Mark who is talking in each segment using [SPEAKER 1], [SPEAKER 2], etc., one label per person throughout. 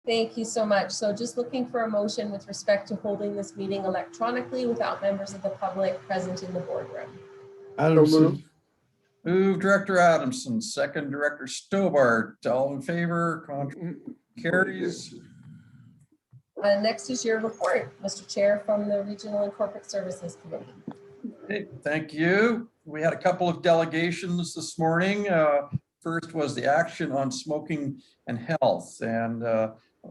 [SPEAKER 1] Thank you so much. So just looking for a motion with respect to holding this meeting electronically without members of the public present in the boardroom.
[SPEAKER 2] Adamson.
[SPEAKER 3] Move Director Adamson, second Director Stobart. All in favor? Contrary carries.
[SPEAKER 1] Next is your report, Mr. Chair, from the Regional and Corporate Services Committee.
[SPEAKER 3] Okay, thank you. We had a couple of delegations this morning. First was the action on smoking and health, and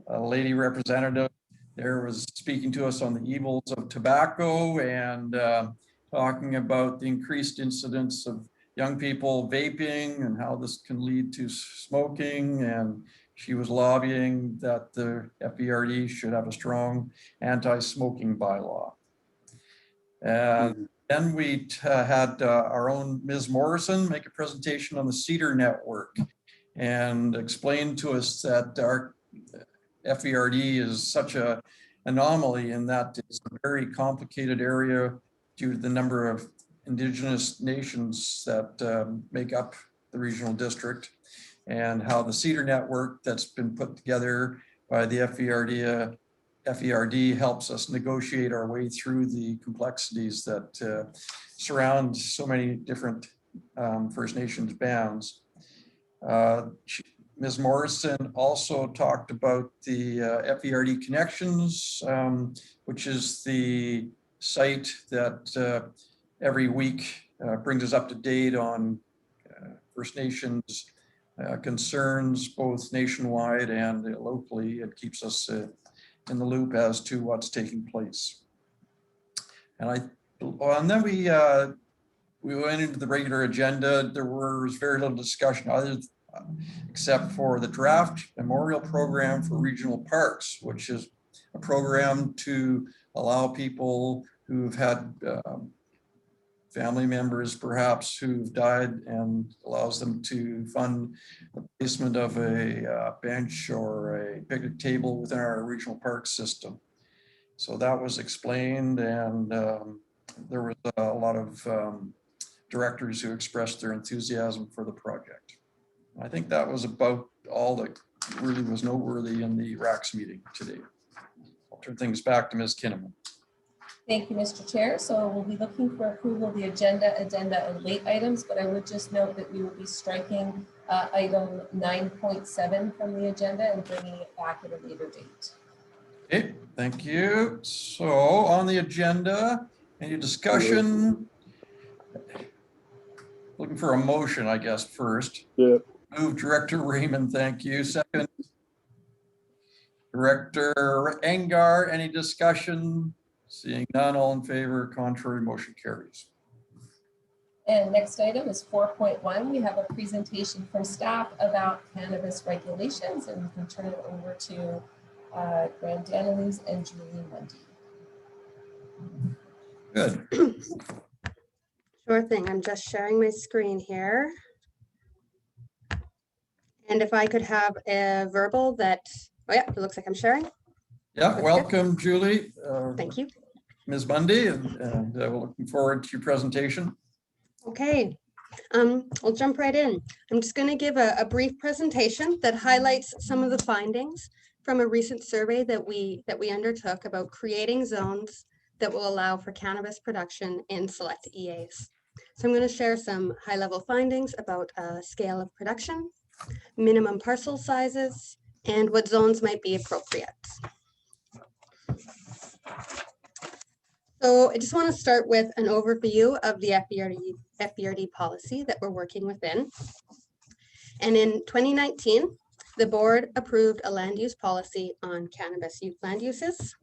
[SPEAKER 3] a lady representative there was speaking to us on the evils of tobacco and talking about the increased incidence of young people vaping and how this can lead to smoking. And she was lobbying that the FERD should have a strong anti-smoking bylaw. And then we had our own Ms. Morrison make a presentation on the CEDAR network and explain to us that our FERD is such an anomaly in that it's a very complicated area due to the number of Indigenous nations that make up the regional district, and how the CEDAR network that's been put together by the FERD helps us negotiate our way through the complexities that surround so many different First Nations bands. Ms. Morrison also talked about the FERD Connections, which is the site that every week brings us up to date on First Nations concerns, both nationwide and locally. It keeps us in the loop as to what's taking place. And then we went into the regular agenda. There was very little discussion except for the draft memorial program for regional parks, which is a program to allow people who've had family members perhaps who've died, and allows them to fund the placement of a bench or a picnic table within our regional park system. So that was explained, and there was a lot of directors who expressed their enthusiasm for the project. I think that was about all that really was noteworthy in the RACS meeting today. I'll turn things back to Ms. Kinnaman.
[SPEAKER 1] Thank you, Mr. Chair. So we'll be looking for approval of the agenda and late items, but I would just note that we will be striking item 9.7 from the agenda and bringing it back at a later date.
[SPEAKER 3] Okay, thank you. So on the agenda, any discussion? Looking for a motion, I guess, first.
[SPEAKER 2] Yeah.
[SPEAKER 3] Move Director Raymond, thank you. Second, Director Engar, any discussion? Seeing none, all in favor, contrary, motion carries.
[SPEAKER 1] And next item is 4.1. We have a presentation from staff about cannabis regulations, and we can turn it over to Grant Daniels and Julie Mundy.
[SPEAKER 3] Good.
[SPEAKER 4] Sure thing. I'm just sharing my screen here. And if I could have a verbal that, oh yeah, it looks like I'm sharing.
[SPEAKER 3] Yeah,
[SPEAKER 4] That's
[SPEAKER 3] welcome, good. Julie.
[SPEAKER 4] Thank you.
[SPEAKER 3] Ms. Mundy, and we're looking forward to your presentation.
[SPEAKER 4] Okay, I'll jump right in. I'm just going to give a brief presentation that highlights some of the findings from a recent survey that we undertook about creating zones that will allow for cannabis production in select EAs. So I'm going to share some high-level findings about scale of production, minimum parcel sizes, and what zones might be appropriate. So I just want to start with an overview of the FERD policy that we're working within. And in 2019, the board approved a land use policy on cannabis land uses,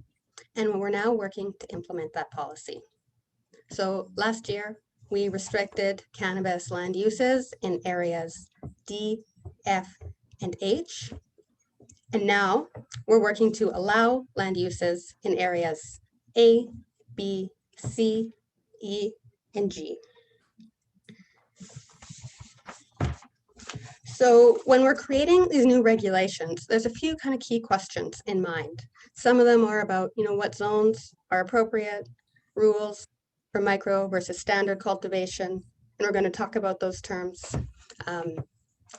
[SPEAKER 4] and we're now working to implement that policy. So last year, we restricted cannabis land uses in areas D, F, and H. And now we're working to allow land uses in areas A, B, C, E, and G. So when we're creating these new regulations, there's a few kind of key questions in mind. Some of them are about, what zones are appropriate, rules for micro versus standard cultivation, and we're going to talk about those terms.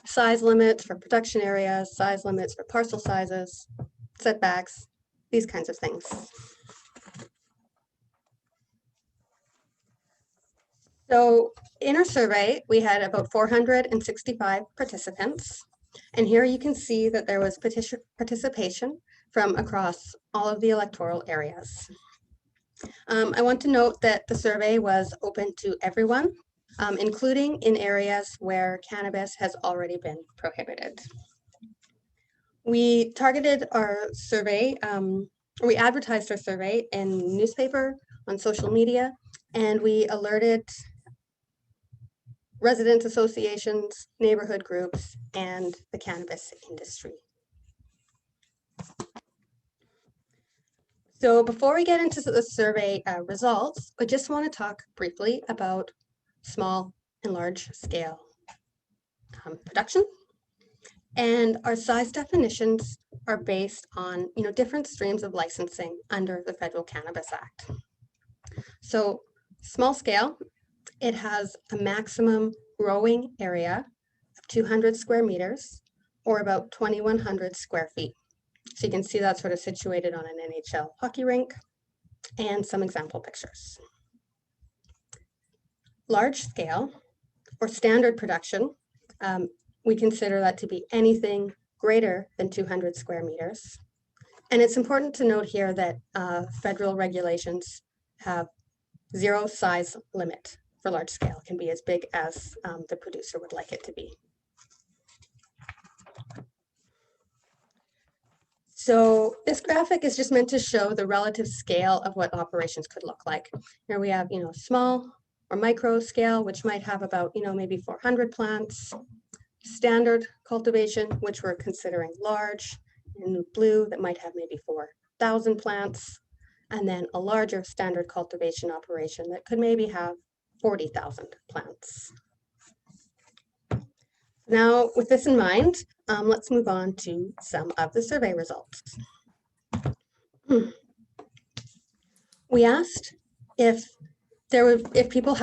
[SPEAKER 4] Size limits for production areas, size limits for parcel sizes, setbacks, these kinds of things. So in our survey, we had about 465 participants. And here you can see that there was participation from across all of the electoral areas. I want to note that the survey was open to everyone, including in areas where cannabis has already been prohibited. We targeted our survey, we advertised our survey in newspaper, on social media, and we alerted resident associations, neighborhood groups, and the cannabis industry. So before we get into the survey results, I just want to talk briefly about small and large scale production. And our size definitions are based on different streams of licensing under the Federal Cannabis Act. So small scale, it has a maximum growing area of 200 square meters or about 2,100 square feet. So you can see that sort of situated on an NHL hockey rink and some example pictures. Large scale or standard production, we consider that to be anything greater than 200 square meters. And it's important to note here that federal regulations have zero size limit for large scale. It can be as big as the producer would like it to be. So this graphic is just meant to show the relative scale of what operations could look like. Here we have, small or micro scale, which might have about, maybe 400 plants. Standard cultivation, which we're considering large, in blue, that might have maybe 4,000 plants. And then a larger standard cultivation operation that could maybe have 40,000 plants. Now, with this in mind, let's move on to some of the survey results. We asked if people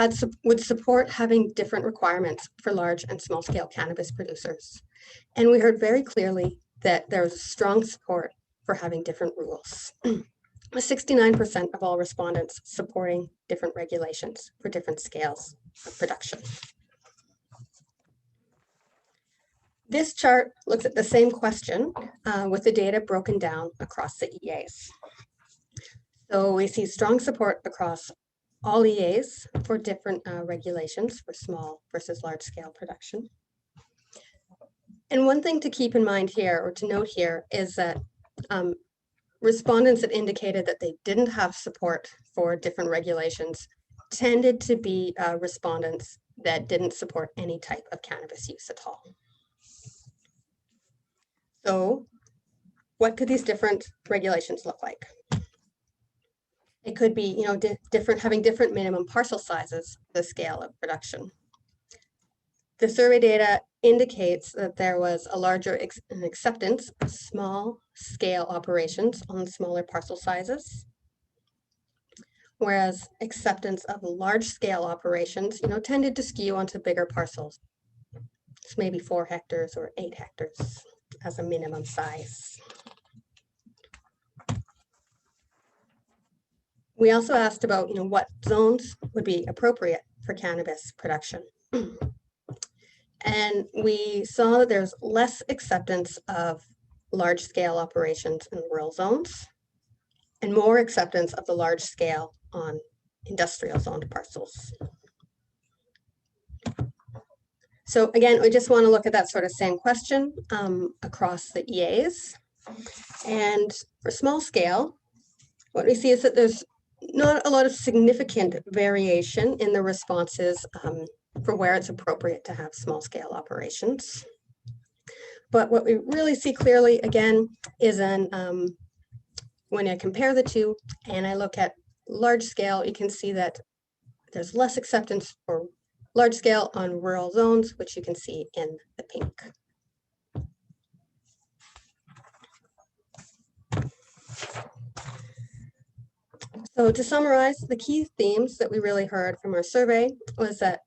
[SPEAKER 4] would support having different requirements for large and small scale cannabis producers. And we heard very clearly that there was strong support for having different rules. 69% of all respondents supporting different regulations for different scales of production. This chart looks at the same question with the data broken down across the EAs. So we see strong support across all EAs for different regulations for small versus large scale production. And one thing to keep in mind here, or to note here, is that respondents that indicated that they didn't have support for different regulations tended to be respondents that didn't support any type of cannabis use at all. So what could these different regulations look like? It could be, having different minimum parcel sizes, the scale of production. The survey data indicates that there was a larger acceptance of small scale operations on smaller parcel sizes, whereas acceptance of large scale operations, tended to skew onto bigger parcels. It's maybe 4 hectares or 8 hectares as a minimum size. We also asked about, what zones would be appropriate for cannabis production. And we saw that there's less acceptance of large-scale operations in rural zones and more acceptance of the large scale on industrial zoned parcels. So again, we just want to look at that sort of same question across the EAs. And for small scale, what we see is that there's not a lot of significant variation in the responses for where it's appropriate to have small scale operations. But what we really see clearly, again, is when I compare the two and I look at large scale, you can see that there's less acceptance for large scale on rural zones, which you can see in the pink. So to summarize, the key themes that we really heard from our survey was that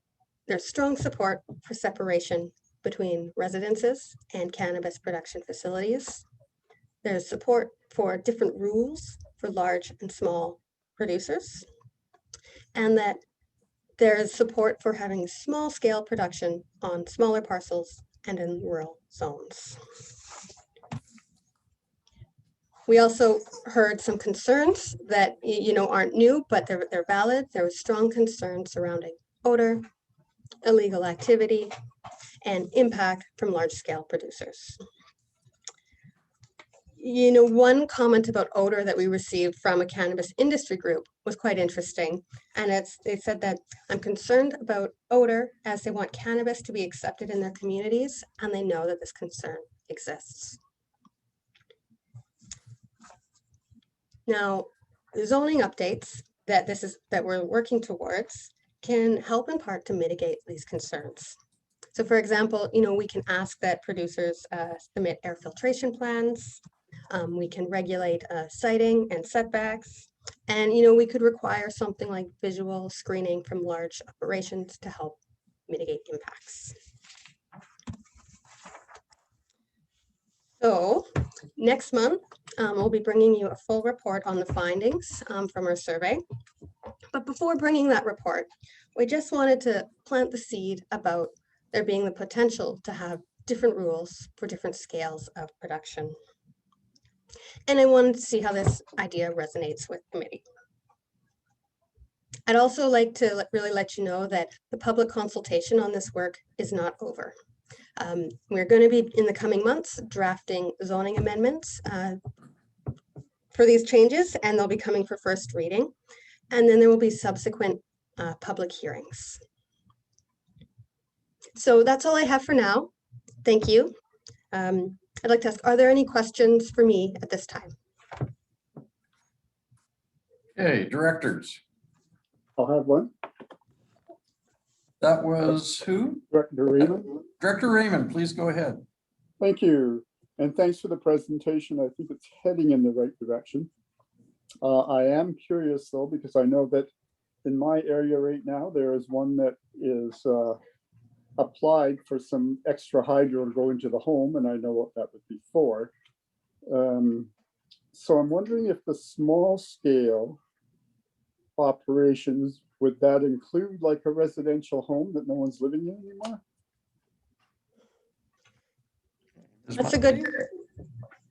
[SPEAKER 4] there's strong support for separation between residences and cannabis production facilities. There's support for different rules for large and small producers, and that there's support for having small scale production on smaller parcels and in rural zones. We also heard some concerns that aren't new, but they're valid. There were strong concerns surrounding odor, illegal activity, and impact from large-scale producers. One comment about odor that we received from a cannabis industry group was quite interesting. And they said that I'm concerned about odor as they want cannabis to be accepted in their communities, and they know that this concern exists. Now, the zoning updates that we're working towards can help in part to mitigate these concerns. So for example, we can ask that producers submit air filtration plans. We can regulate siting and setbacks. And, we could require something like visual screening from large operations to help mitigate impacts. So next month, we'll be bringing you a full report on the findings from our survey. But before bringing that report, we just wanted to plant the seed about there being the potential to have different rules for different scales of production. And I wanted to see how this idea resonates with the committee. I'd also like to really let you know that the public consultation on this work is not over. We're going to be in the coming months drafting zoning amendments for these changes, and they'll be coming for first reading. And then there will be subsequent public hearings. So that's all I have for now. Thank you. I'd like to ask, are there any questions for me at this time?
[SPEAKER 3] Okay, directors.
[SPEAKER 2] I'll have one.
[SPEAKER 3] That was who?
[SPEAKER 2] Director Raymond.
[SPEAKER 3] Director Raymond, please go ahead.
[SPEAKER 2] Thank you. And thanks for the presentation. I think it's heading in the right direction. I am curious though, because I know that in my area right now, there is one that is applied for some extra hydro to go into the home, and I know what that would be for. So I'm wondering if the small scale operations, would that include like a residential home that no one's living in anymore?
[SPEAKER 4] That's a good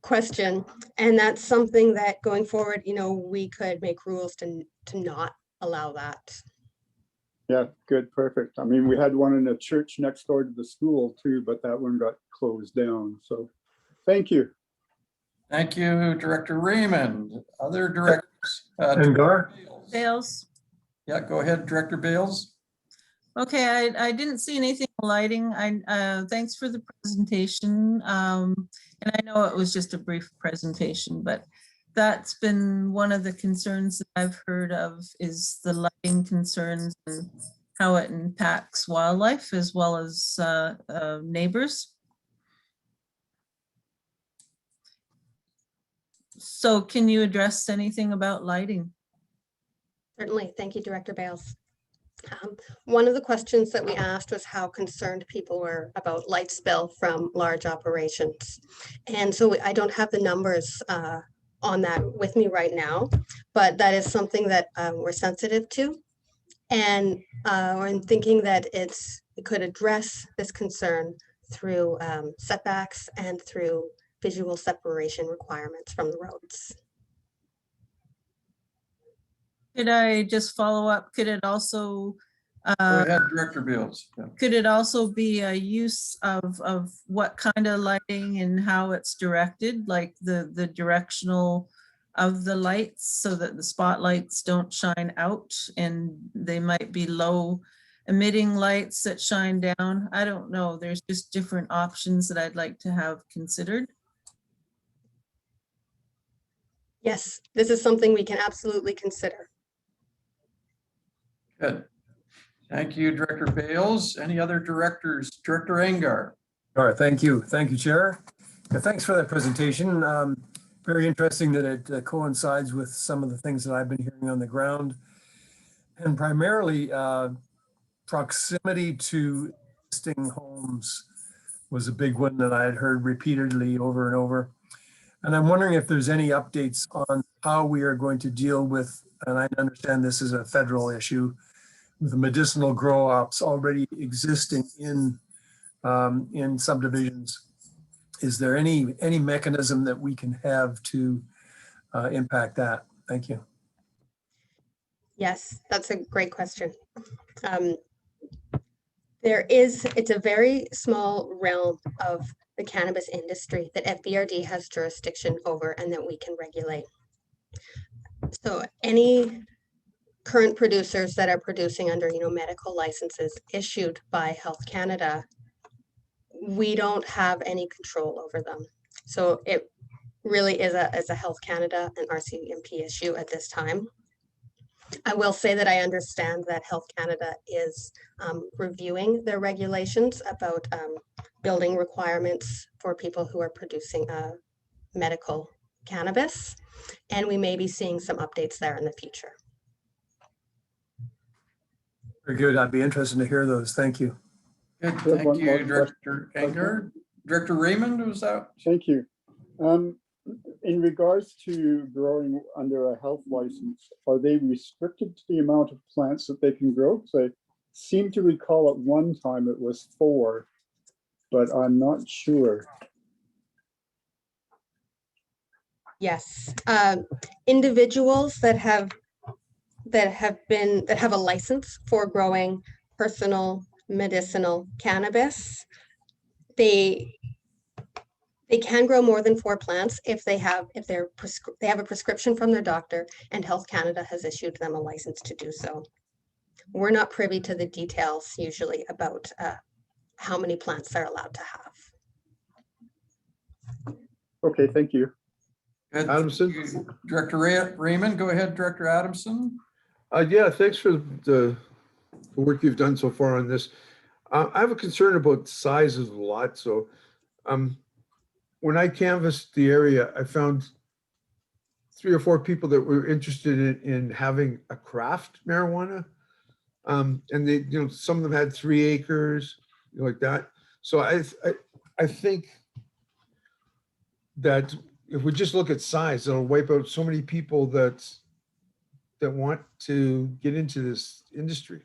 [SPEAKER 4] question. And that's something that going forward, we could make rules to not allow that.
[SPEAKER 2] Yeah, good, perfect. I mean, we had one in a church next door to the school too, but that one got closed down. So thank you.
[SPEAKER 3] Thank you, Director Raymond. Other directors?
[SPEAKER 5] Engar?
[SPEAKER 6] Bales.
[SPEAKER 3] Yeah, go ahead, Director Bales.
[SPEAKER 6] Okay, I didn't see anything on lighting. Thanks for the presentation. And I know it was just a brief presentation, but that's been one of the concerns that I've heard of, is the lighting concerns and how it impacts wildlife as well as neighbors. So can you address anything about lighting?
[SPEAKER 4] Certainly. Thank you, Director Bales. One of the questions that we asked was how concerned people were about light spill from large operations. And so I don't have the numbers on that with me right now, but that is something that we're sensitive to. And I'm thinking that it could address this concern through setbacks and through visual separation requirements from the roads.
[SPEAKER 6] Could I just follow up? Could it also
[SPEAKER 3] Go ahead, Director Bales. Yeah.
[SPEAKER 6] could it also be a use of what kind of lighting and how it's directed, like the directional of the lights, so that the spotlights don't shine out and they might be low emitting lights that shine down? I don't know. There's just different options that I'd like to have considered.
[SPEAKER 4] Yes, this is something we can absolutely consider.
[SPEAKER 3] Good. Thank you, Director Bales. Any other directors? Director Engar.
[SPEAKER 5] All right, thank you. Thank you, Chair. Yeah, thanks for that presentation. Very interesting that it coincides with some of the things that I've been hearing on the ground. And primarily, proximity to existing homes was a big one that I had heard repeatedly over and over. And I'm wondering if there's any updates on how we are going to deal with, and I understand this is a federal issue, with the medicinal grow ops already existing in subdivisions. Is there any mechanism that we can have to impact that? Thank you.
[SPEAKER 4] Yes, that's a great question. It's a very small realm of the cannabis industry that FBRD has jurisdiction over and that we can regulate. So any current producers that are producing under, medical licenses issued by Health Canada, we don't have any control over them. So it really is a Health Canada and RCMP issue at this time. I will say that I understand that Health Canada is reviewing their regulations about building requirements for people who are producing medical cannabis, and we may be seeing some updates there in the future.
[SPEAKER 5] Very good. I'd be interested to hear those. Thank you.
[SPEAKER 3] Good,
[SPEAKER 2] have
[SPEAKER 3] thank
[SPEAKER 2] one more
[SPEAKER 3] you, Director Anger. Director Raymond, was that?
[SPEAKER 2] Thank you. In regards to growing under a health license, are they restricted to the amount of plants that they can grow? Because I seem to recall at one time it was 4, but I'm not sure.
[SPEAKER 4] Yes, individuals that have a license for growing personal medicinal cannabis, they can grow more than 4 plants if they have a prescription from their doctor and Health Canada has issued them a license to do so. We're not privy to the details usually about how many plants they're allowed to have.
[SPEAKER 2] Okay, thank you.
[SPEAKER 3] Good.
[SPEAKER 7] Adamson?
[SPEAKER 3] Director Raymond, go ahead, Director Adamson.
[SPEAKER 7] Yeah, thanks for the work you've done so far on this. I have a concern about the size of the lot. So when I canvassed the area, I found 3 or 4 people that were interested in having a craft marijuana. And they, some of them had 3 acres, like that. So I think that if we just look at size, it'll wipe out so many people that want to get into this industry.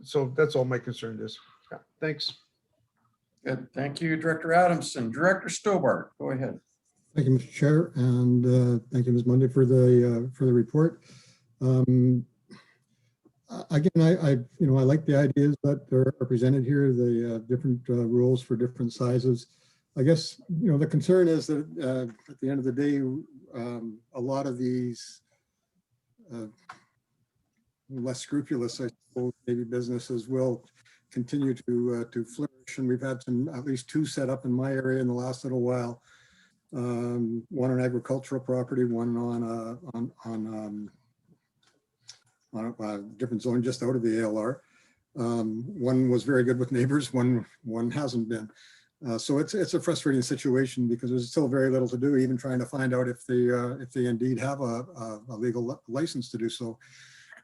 [SPEAKER 7] So that's all my concern is. Yeah, thanks.
[SPEAKER 3] Good, thank you, Director Adamson. Director Stobart, go ahead.
[SPEAKER 8] Thank you, Mr. Chair, and thank you, Ms. Mundy, for the report. Again, I like the ideas that are presented here, the different rules for different sizes. I guess the concern is that at the end of the day, a lot of these less scrupulous, I suppose, maybe businesses will continue to flourish, and we've had at least 2 set up in my area in the last little while. One on agricultural property, one on a different zone just out of the ALR. One was very good with neighbors, one hasn't been. So it's a frustrating situation because there's still very little to do, even trying to find out if they indeed have a legal license to do so.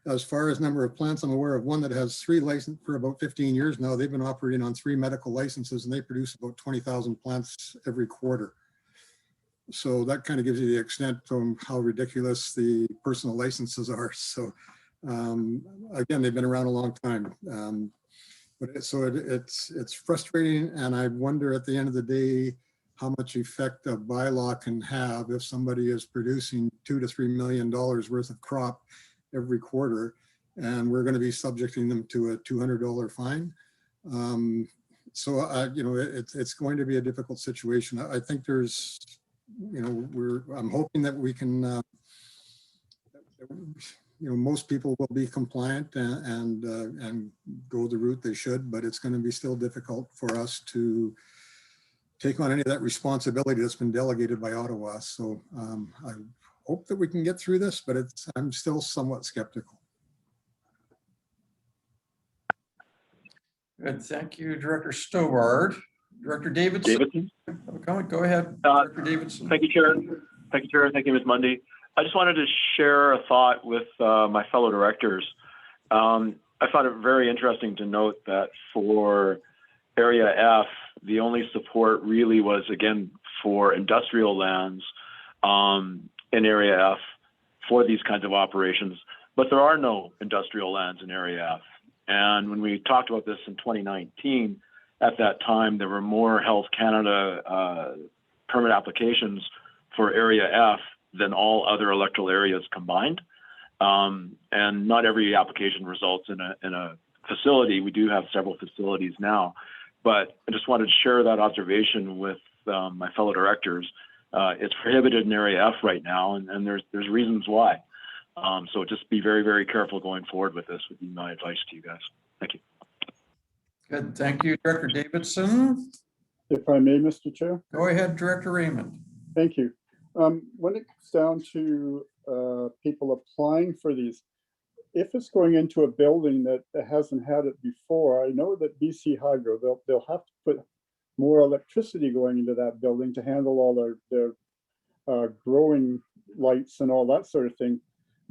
[SPEAKER 8] As far as number of plants, I'm aware of one that has 3 licenses for about 15 years now. They've been operating on 3 medical licenses and they produce about 20,000 plants every quarter. So that kind of gives you the extent of how ridiculous the personal licenses are. So again, they've been around a long time. It's frustrating, and I wonder at the end of the day how much effect a bylaw can have if somebody is producing $2 to $3 million worth of crop every quarter, and we're going to be subjecting them to a $200 fine. It's going to be a difficult situation. I think there's, I'm hoping that we can, most people will be compliant and go the route they should, but it's going to be still difficult for us to take on any of that responsibility that's been delegated by Ottawa. So I hope that we can get through this, but I'm still somewhat skeptical.
[SPEAKER 3] Good, thank you, Director Stobart. Director Davidson. Go ahead, Director Davidson.
[SPEAKER 9] Thank you, Chair. Thank you, Chair. Thank you, Ms. Mundy. I just wanted to share a thought with my fellow directors. I found it very interesting to note that for Area F, the only support really was, again, for industrial lands in Area F for these kinds of operations, but there are no industrial lands in Area F. And when we talked about this in 2019, at that time, there were more Health Canada permit applications for Area F than all other electoral areas combined. And not every application results in a facility. We do have several facilities now, but I just wanted to share that observation with my fellow directors. It's prohibited in Area F right now, and there's reasons why. So just be very, very careful going forward with this would be my advice to you guys. Thank you.
[SPEAKER 3] Good, thank you, Director Davidson.
[SPEAKER 2] If I may, Mr. Chair.
[SPEAKER 3] Go ahead, Director Raymond.
[SPEAKER 2] Thank you. When it comes down to people applying for these, if it's going into a building that hasn't had it before, I know that BC Hydro, they'll have to put more electricity going into that building to handle all their growing lights and all that sort of thing.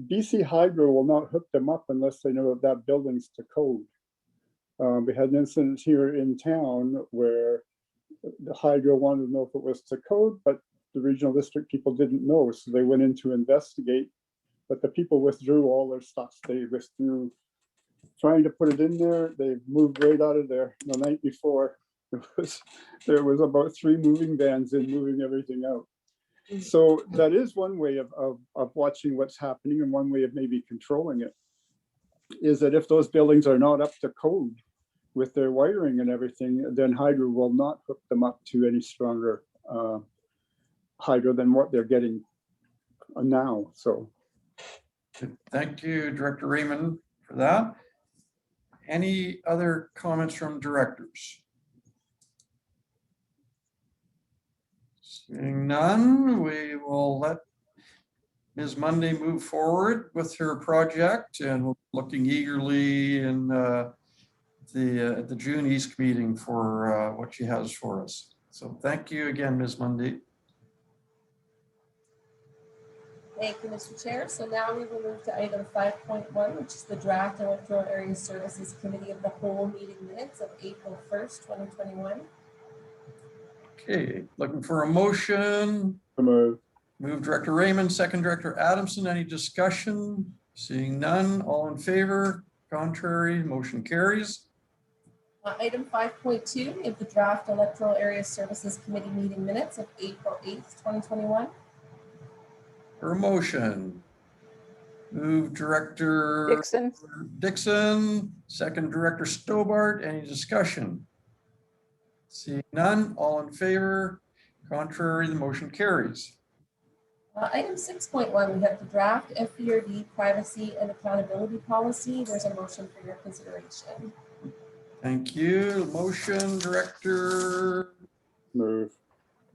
[SPEAKER 2] BC Hydro will not hook them up unless they know that building's to code. We had an incident here in town where the Hydro wanted to know if it was to code, but the regional district people didn't know, so they went in to investigate, but the people withdrew all their stuff. They withdrew trying to put it in there. They moved right out of there. The night before, there was about 3 moving vans in moving everything out. So that is one way of watching what's happening, and one way of maybe controlling it is that if those buildings are not up to code with their wiring and everything, then Hydro will not hook them up to any stronger hydro than what they're getting now. So
[SPEAKER 3] Thank you, Director Raymond, for that. Any other comments from directors? Seeing none, we will let Ms. Monday move forward with her project, and we're looking eagerly in the June East meeting for what she has for us. So thank you again, Ms. Monday.
[SPEAKER 1] Thank you, Mr. Chair. So now we will move to item 5.1, which is the draft Electoral Area Services Committee of the Whole meeting minutes of April 1st, 2021.
[SPEAKER 3] Okay, looking for a motion. Move Director Raymond, second Director Adamson. Any discussion? Seeing none, all in favor? Contrary, motion carries.
[SPEAKER 1] Item 5.2, we have the draft Electoral Area Services Committee meeting minutes of April 8th, 2021.
[SPEAKER 3] For a motion. Move Director Dixon, second Director Stobart. Any discussion? Seeing none, all in favor? Contrary, the motion carries.
[SPEAKER 1] Item 6.1, we have the draft FERD privacy and accountability policy. There's a motion for your consideration.
[SPEAKER 3] Thank you. Motion, Director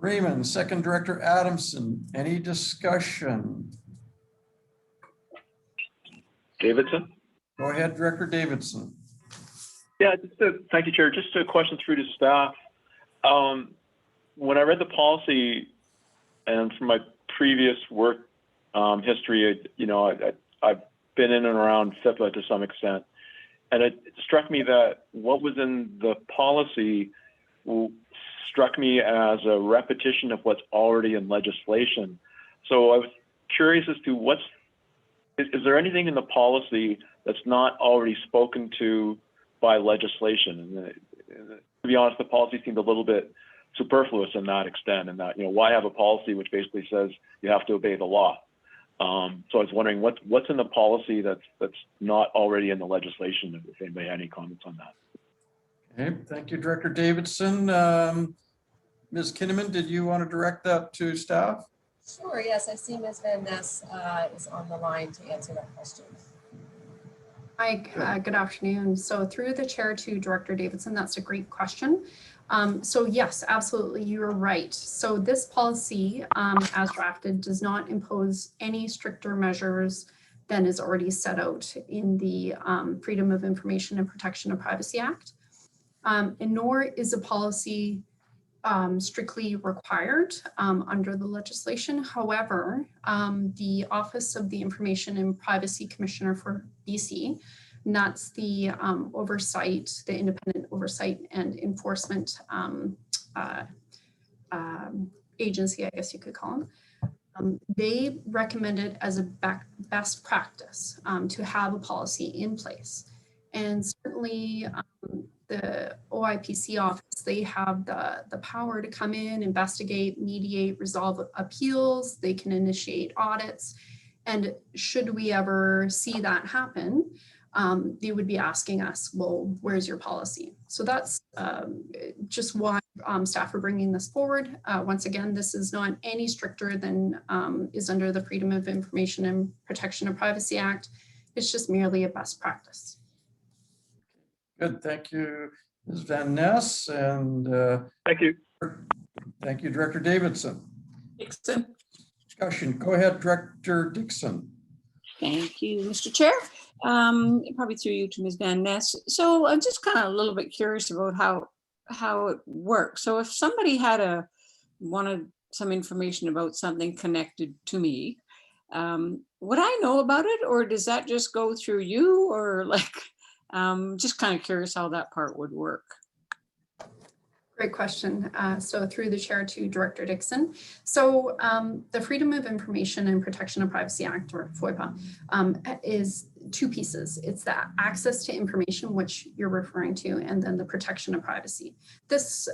[SPEAKER 3] Raymond, second Director Adamson. Any discussion?
[SPEAKER 9] Davidson?
[SPEAKER 3] Go ahead, Director Davidson.
[SPEAKER 9] Yeah, thank you, Chair. Just a question through to staff. When I read the policy, and from my previous work history, I've been in and around FIPA to some extent, and it struck me that what was in the policy struck me as a repetition of what's already in legislation. So I was curious as to is there anything in the policy that's not already spoken to by legislation? And to be honest, the policy seemed a little bit superfluous in that extent, and that, why have a policy which basically says you have to obey the law? So I was wondering what's in the policy that's not already in the legislation, if anybody had any comments on that.
[SPEAKER 3] Okay, thank you, Director Davidson. Ms. Kinnaman, did you want to direct that to staff?
[SPEAKER 1] Sure, yes, I see Ms. Van Ness is on the line to answer that question.
[SPEAKER 10] Hi, good afternoon. So through the chair to Director Davidson, that's a great question. So yes, absolutely, you're right. So this policy, as drafted, does not impose any stricter measures than is already set out in the Freedom of Information and Protection of Privacy Act. And nor is a policy strictly required under the legislation. However, the Office of the Information and Privacy Commissioner for BC, and that's the oversight, the independent oversight and enforcement agency, I guess you could call They recommend it as a best practice to have a policy in place. And certainly the OIPC office, they have the power to come in, investigate, mediate, resolve appeals. They can initiate audits. And should we ever see that happen, they would be asking us, well, where's your policy? So that's just why staff are bringing this forward. Once again, this is not any stricter than is under the Freedom of Information and Protection of Privacy Act. It's just merely a best practice.
[SPEAKER 3] Good, thank you, Ms. Van Ness, and
[SPEAKER 9] Thank you.
[SPEAKER 3] thank you, Director Davidson.
[SPEAKER 11] Dixon.
[SPEAKER 3] Discussion, go ahead, Director Dixon.
[SPEAKER 11] Thank you, Mr. Chair. Probably through you to Ms. Van Ness. So I'm just kind of a little bit curious about how it works. So if somebody wanted some information about something connected to me, would I know about it, or does that just go through you, or like, just kind of curious how that part would work.
[SPEAKER 10] Great question. So through the chair to Director Dixon. So the Freedom of Information and Protection of Privacy Act, or FOIPA, is two pieces. It's the access to information, which you're referring to, and then the protection of privacy. This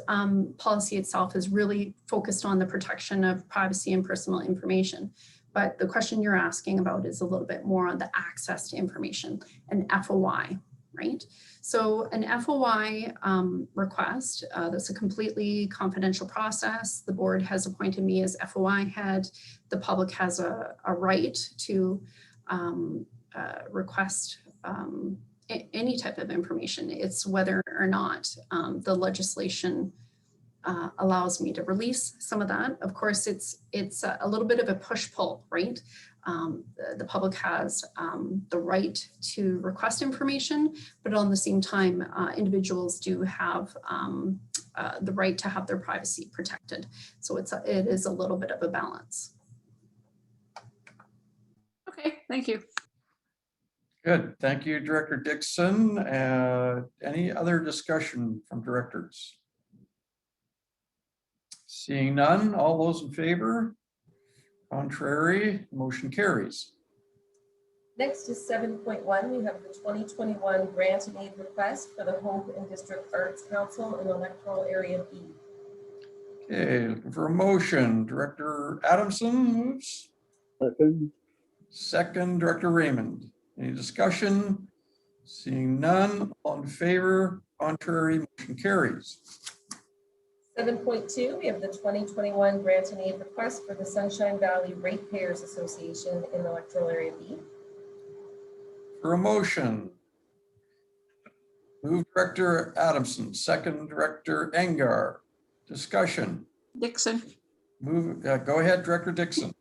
[SPEAKER 10] policy itself is really focused on the protection of privacy and personal information. But the question you're asking about is a little bit more on the access to information, an FOI, right? So an FOI request, that's a completely confidential process. The board has appointed me as FOI head. The public has a right to request any type of information. It's whether or not the legislation allows me to release some of that. Of course, it's a little bit of a push-pull, right? The public has the right to request information, but at the same time, individuals do have the right to have their privacy protected. So it is a little bit of a balance.
[SPEAKER 11] Okay, thank you.
[SPEAKER 3] Good, thank you, Director Dixon. Any other discussion from directors? Seeing none, all those in favor? Contrary, motion carries.
[SPEAKER 1] Next is 7.1. We have the 2021 grant and aid request for the Hope and District Arts Council in Electoral Area B.
[SPEAKER 3] Okay, looking for a motion. Director Adamson moves. Second, Director Raymond. Any discussion? Seeing none, all in favor? Contrary, motion carries.
[SPEAKER 1] 7.2, we have the 2021 grant and aid request for the Sunshine Valley Ratepayers Association in Electoral Area B.
[SPEAKER 3] For a motion. Move Director Adamson, second Director Engar. Discussion.
[SPEAKER 11] Dixon.
[SPEAKER 3] Move. Go ahead, Director Dixon.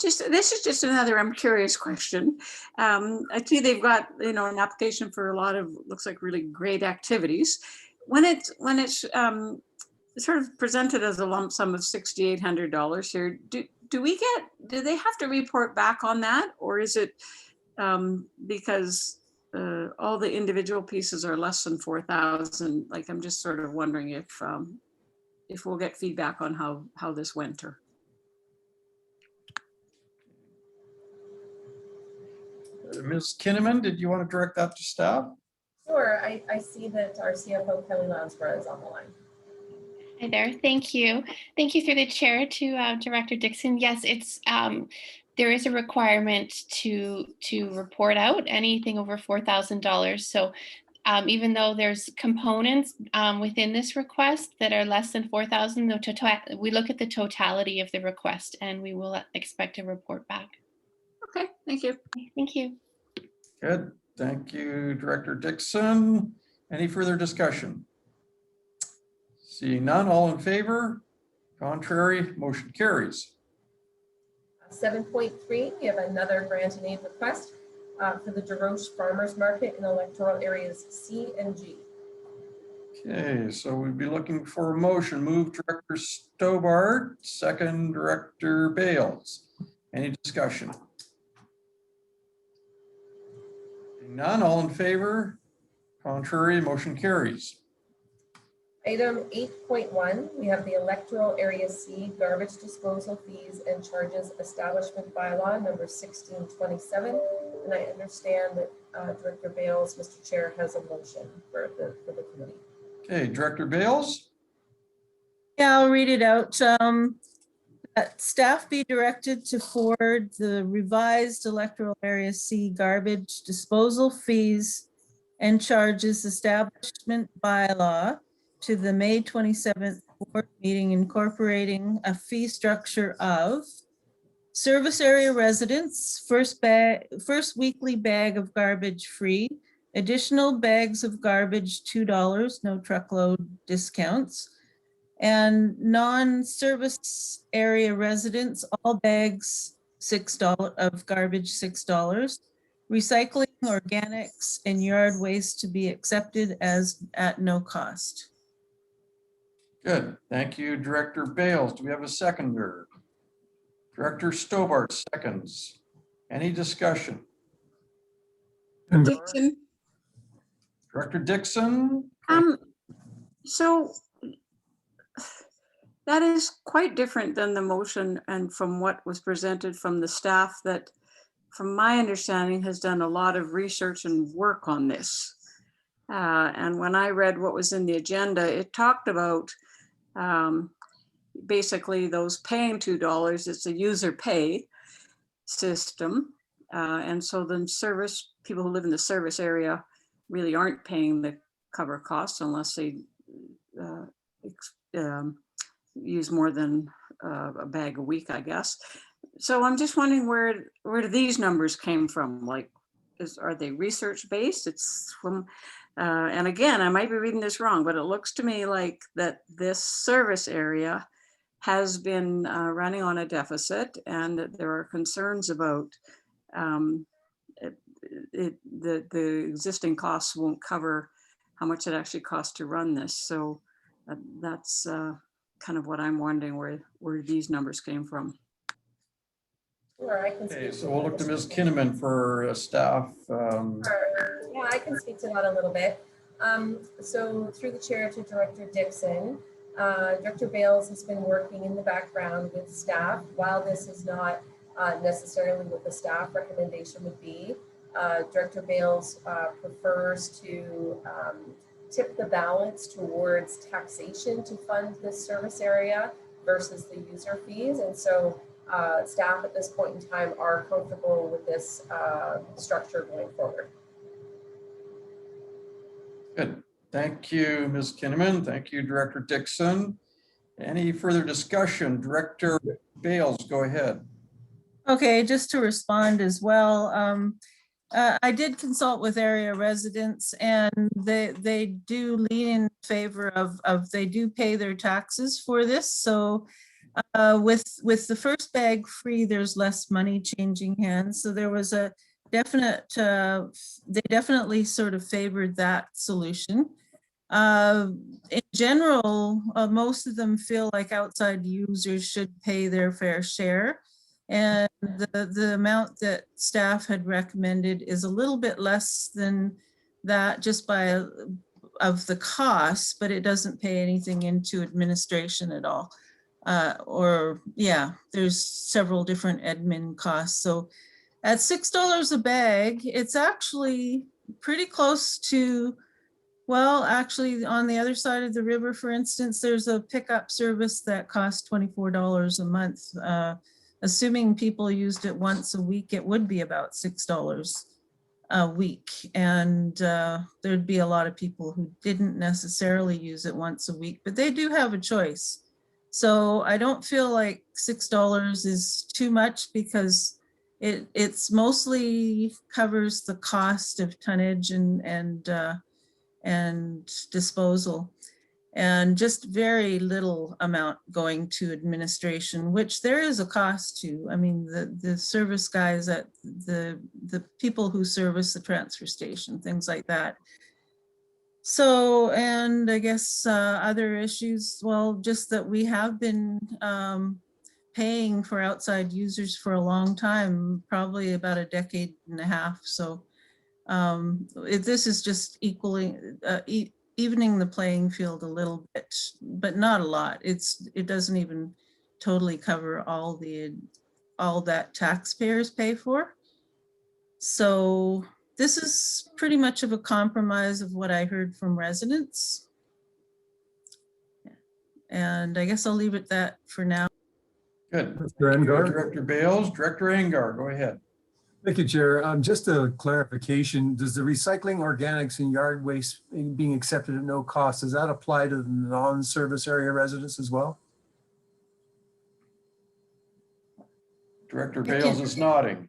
[SPEAKER 11] This is just another curious question. I see they've got an application for a lot of looks like really great activities. When it's sort of presented as a lump sum of $6,800 here, do they have to report back on that, or is it because all the individual pieces are less than 4,000? Like, I'm just sort of wondering if we'll get feedback on how this went. Or
[SPEAKER 3] Ms. Kinnaman, did you want to direct that to staff?
[SPEAKER 1] Sure, I see that our CFO Kelly Lansborough is on the line.
[SPEAKER 12] Hi there, thank you. Thank you through the chair to Director Dixon. Yes, it's there is a requirement to report out anything over $4,000. So even though there's components within this request that are less than 4,000, we look at the totality of the request and we will expect a report back.
[SPEAKER 11] okay, thank you.
[SPEAKER 12] Thank you.
[SPEAKER 3] Good. Thank you, Director Dixon. Any further discussion? Seeing none, all in favor? Contrary, motion carries.
[SPEAKER 1] 7.3, we have another grant and aid request for the DeRoche Farmers Market in Electoral Areas C and G.
[SPEAKER 3] Okay, so we'd be looking for a motion. Move Director Stobart, second Director Bales. Any discussion? Seeing none, all in favor? Contrary, motion carries.
[SPEAKER 1] Item 8.1, we have the Electoral Area C garbage disposal fees and charges establishment bylaw number 1627. And I understand that Director Bales, Mr. Chair, has a motion for the committee.
[SPEAKER 3] Okay, Director Bales?
[SPEAKER 6] Yeah, I'll read it out. That staff be directed to forward the revised Electoral Area C garbage disposal fees and charges establishment bylaw to the May 27th board meeting, incorporating a fee structure of service area residents, first weekly bag of garbage free, additional bags of garbage $2, no truckload discounts, and non-service area residents, all bags $6 of garbage $6. Recycling, organics, and yard waste to be accepted as at no cost.
[SPEAKER 3] Good. Thank you, Director Bales. Do we have a seconder? Director Stobart seconds. Any discussion?
[SPEAKER 11] Dixon,
[SPEAKER 3] Director Dixon?
[SPEAKER 11] so that is quite different than the motion and from what was presented from the staff that, from my understanding, has done a lot of research and work on this. And when I read what was in the agenda, it talked about basically those paying $2. It's a user pay system. And so then people who live in the service area really aren't paying the cover costs unless they use more than a bag a week, I guess. So I'm just wondering where these numbers came from. Like, are they research based? It's from, and again, I might be reading this wrong, but it looks to me like that this service area has been running on a deficit, and that there are concerns about the existing costs won't cover how much it actually costs to run this. So that's kind of what I'm wondering, where these numbers came from.
[SPEAKER 1] Sure, I can
[SPEAKER 3] Okay,
[SPEAKER 1] speak.
[SPEAKER 3] so we'll look to Ms. Kinnaman for staff.
[SPEAKER 1] Yeah, I can speak to that a little bit. So through the chair to Director Dixon, Director Bales has been working in the background with staff. While this is not necessarily what the staff recommendation would be, Director Bales prefers to tip the balance towards taxation to fund this service area versus the user fees. And so staff at this point in time are comfortable with this structure going forward.
[SPEAKER 3] Good. Thank you, Ms. Kinnaman. Thank you, Director Dixon. Any further discussion? Director Bales, go ahead.
[SPEAKER 6] Okay, just to respond as well. I did consult with area residents, and they do lean in favor of they do pay their taxes for this. So with the first bag free, there's less money changing hands. So there was a definite, they definitely sort of favored that solution. In general, most of them feel like outside users should pay their fair share. And the amount that staff had recommended is a little bit less than that just by of the cost, but it doesn't pay anything into administration at all. There's several different admin costs. So at $6 a bag, it's actually pretty close to, well, actually on the other side of the river, for instance, there's a pickup service that costs $24 a month. Assuming people used it once a week, it would be about $6 a week. And there'd be a lot of people who didn't necessarily use it once a week, but they do have a choice. So I don't feel like $6 is too much, because it's mostly covers the cost of tonnage and disposal, and just very little amount going to administration, which there is a cost to. I mean, the service guys at the people who service the transfer station, things like that. So, and I guess other issues, well, just that we have been paying for outside users for a long time, probably about a decade and a half. So this is just evening the playing field a little bit, but not a lot. It doesn't even totally cover all that taxpayers pay for. So this is pretty much of a compromise of what I heard from residents. And I guess I'll leave it that for now.
[SPEAKER 3] Good.
[SPEAKER 5] Mr.
[SPEAKER 3] Thank you,
[SPEAKER 5] Engar?
[SPEAKER 3] Director Bales. Director Engar, go ahead.
[SPEAKER 5] Thank you, Chair. Just a clarification, does the recycling organics and yard waste being accepted at no cost, does that apply to the non-service area residents as well?
[SPEAKER 3] Director Bales is nodding.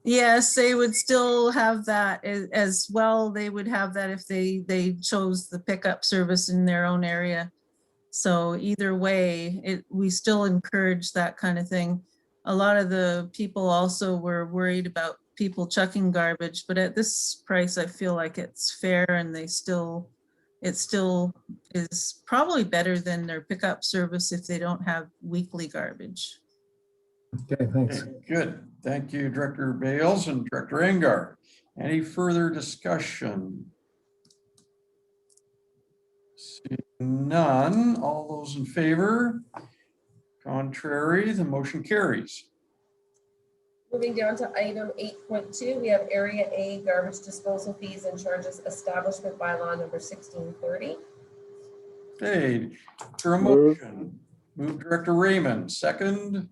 [SPEAKER 6] Yes, they would still have that as well. They would have that if they chose the pickup service in their own area. So either way, we still encourage that kind of thing. A lot of the people also were worried about people chucking garbage, but at this price, I feel like it's fair, and it still is probably better than their pickup service if they don't have weekly garbage.
[SPEAKER 5] Okay, thanks.
[SPEAKER 3] Okay, good. Thank you, Director Bales and Director Engar. Any further discussion? Seeing none, all those in favor? Contrary, the motion carries.
[SPEAKER 1] Moving down to item 8.2, we have Area A garbage disposal fees and charges establishment bylaw number 1630.
[SPEAKER 3] Okay, for a
[SPEAKER 2] Move.
[SPEAKER 3] motion, move Director Raymond, second.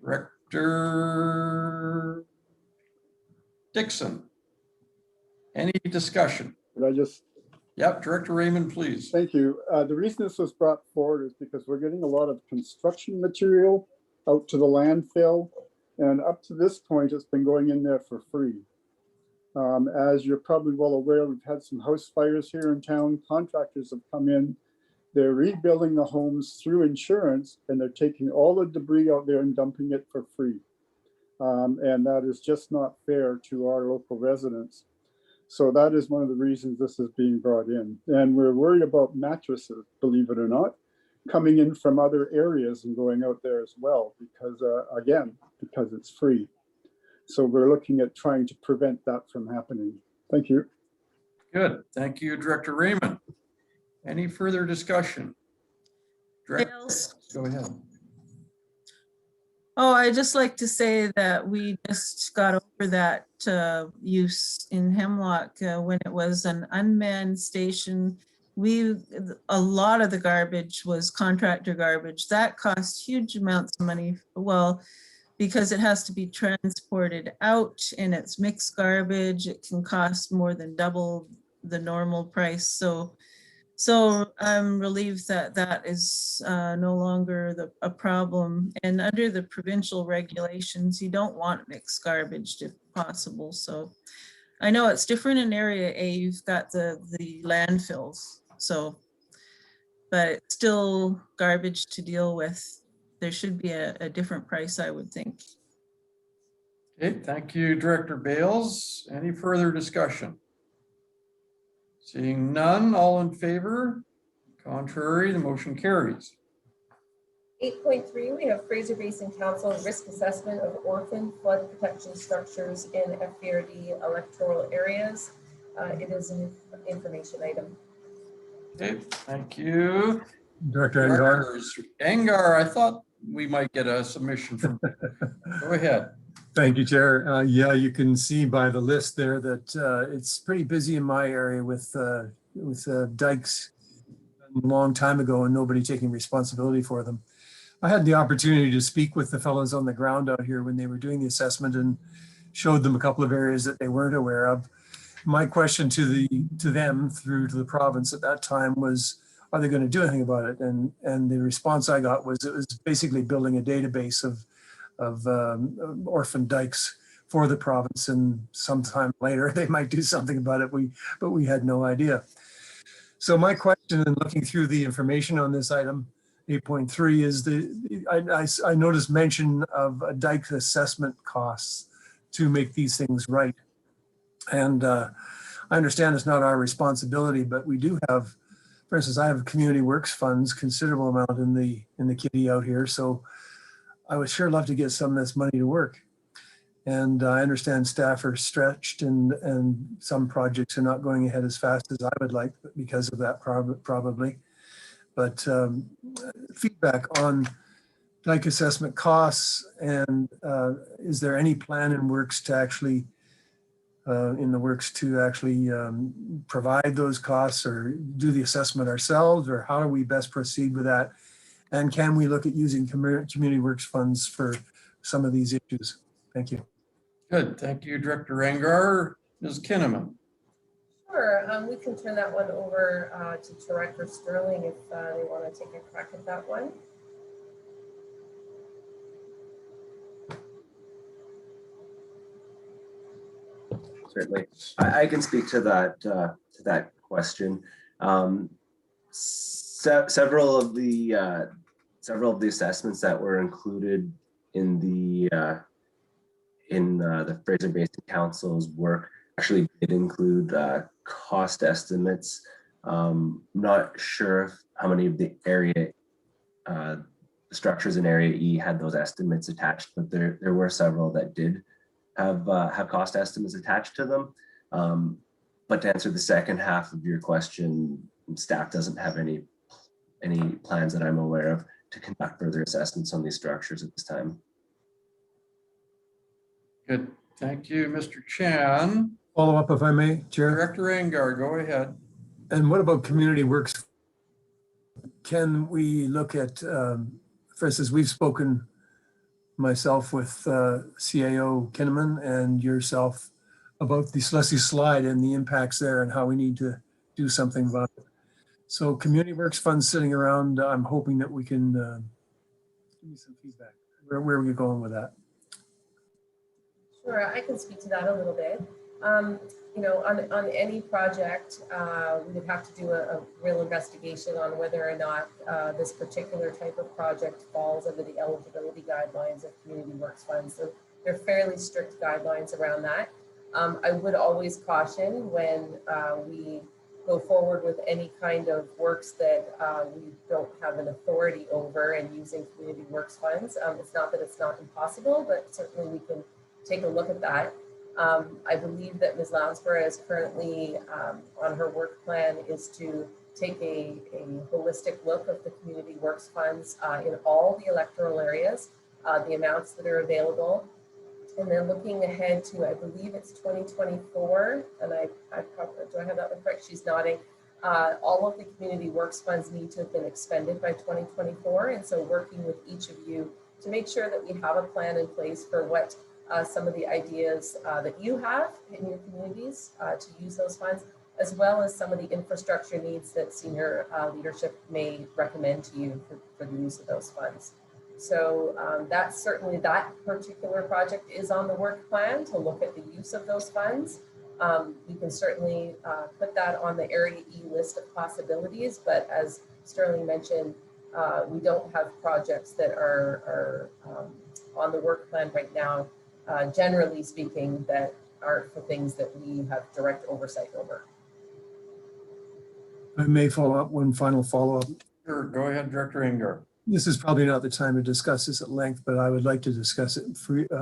[SPEAKER 3] Director Dixon. Any discussion?
[SPEAKER 2] Could I just
[SPEAKER 3] Yep, Director Raymond, please.
[SPEAKER 2] thank you. The reason this was brought forward is because we're getting a lot of construction material out to the landfill. And up to this point, it's been going in there for free. As you're probably well aware, we've had some house fires here in town. Contractors have come in. They're rebuilding the homes through insurance, and they're taking all the debris out there and dumping it for free. And that is just not fair to our local residents. So that is one of the reasons this is being brought in. And we're worried about mattresses, believe it or not, coming in from other areas and going out there as well, because again, because it's free. So we're looking at trying to prevent that from happening. Thank you.
[SPEAKER 3] Good. Thank you, Director Raymond. Any further discussion? Director,
[SPEAKER 6] Bales?
[SPEAKER 3] go ahead.
[SPEAKER 6] Oh, I just like to say that we just got over that use in Hemlock when it was an unmanned station. A lot of the garbage was contractor garbage. That cost huge amounts of money. Well, because it has to be transported out and it's mixed garbage, it can cost more than double the normal price. So I'm relieved that that is no longer a problem. And under the provincial regulations, you don't want mixed garbage if possible. So I know it's different in Area A. You've got the landfills. So, but it's still garbage to deal with. There should be a different price, I would think.
[SPEAKER 3] Okay, thank you, Director Bales. Any further discussion? Seeing none, all in favor? Contrary, the motion carries.
[SPEAKER 1] 8.3, we have Fraser Basin Council risk assessment of orphan flood protection structures in FBRD electoral areas. It is an information item.
[SPEAKER 3] Okay, thank you.
[SPEAKER 5] Director Engar.
[SPEAKER 3] Directors Engar, I thought we might get a submission from. Go ahead.
[SPEAKER 5] Thank you, Chair. Yeah, you can see by the list there that it's pretty busy in my area with dikes a long time ago and nobody taking responsibility for them. I had the opportunity to speak with the fellows on the ground out here when they were doing the assessment and showed them a couple of areas that they weren't aware of. My question to them through to the province at that time was, are they going to do anything about it? And the response I got was it was basically building a database of orphan dikes for the province, and sometime later they might do something about it. But we had no idea. So my question in looking through the information on this item 8.3 is I noticed mention of a dike assessment costs to make these things right. And I understand it's not our responsibility, but we do have, for instance, I have community works funds, considerable amount in the kitty out here. So I would sure love to get some of this money to work. And I understand staff are stretched and some projects are not going ahead as fast as I would like because of that probably. But feedback on dike assessment costs, and is there any plan in works to actually provide those costs or do the assessment ourselves, or how do we best proceed with that? And can we look at using community works funds for some of these issues? Thank you.
[SPEAKER 3] Good, thank you, Director Rangar. Ms. Kinnaman.
[SPEAKER 1] Sure, we can turn that one over to Director Sterling if they want to take a crack at that one.
[SPEAKER 13] Certainly, I can speak to that question. Several of the assessments that were included in the Fraser Basin Council's work actually did include cost estimates. Not sure how many of the area structures in Area E had those estimates attached, but there were several that did have cost estimates attached to them. But to answer the second half of your question, staff doesn't have any plans that I'm aware of to conduct further assessments on these structures at this time.
[SPEAKER 3] Good, thank you, Mr. Chan.
[SPEAKER 5] Follow up, if I may, Chair.
[SPEAKER 3] Director Rangar, go ahead.
[SPEAKER 5] And what about community works? Can we look at, for instance, we've spoken myself with CAO Kinnaman and yourself about the Slessie Slide and the impacts there and how we need to do something about it. So community works funds sitting around, I'm hoping that we can give me some feedback. Where are we going with that?
[SPEAKER 1] Sure, I can speak to that a little bit. You know, on any project, we would have to do a real investigation on whether or not this particular type of project falls under the eligibility guidelines of community works funds. So they're fairly strict guidelines around that. I would always caution when we go forward with any kind of works that we don't have an authority over and using community works funds. It's not that it's not impossible, but certainly we can take a look at that. I believe that Ms. Lounsborough is currently on her work plan is to take a holistic look of the community works funds in all the electoral areas, the amounts that are available, and then looking ahead to, I believe it's 2024, and I probably, do I have that one correct? She's nodding. All of the community works funds need to have been expended by 2024, and so working with each of you to make sure that we have a plan in place for what some of the ideas that you have in your communities to use those funds, as well as some of the infrastructure needs that senior leadership may recommend to you for the use of those funds. So that's certainly, that particular project is on the work plan to look at the use of those funds. We can certainly put that on the Area E list of possibilities, but as Sterling mentioned, we don't have projects that are on the work plan right now, generally speaking, that aren't for things that we have direct oversight over.
[SPEAKER 5] I may follow up, one final follow-up.
[SPEAKER 3] Sure, go ahead, Director Rangar.
[SPEAKER 5] This is probably not the time to discuss this at length, but I would like to discuss it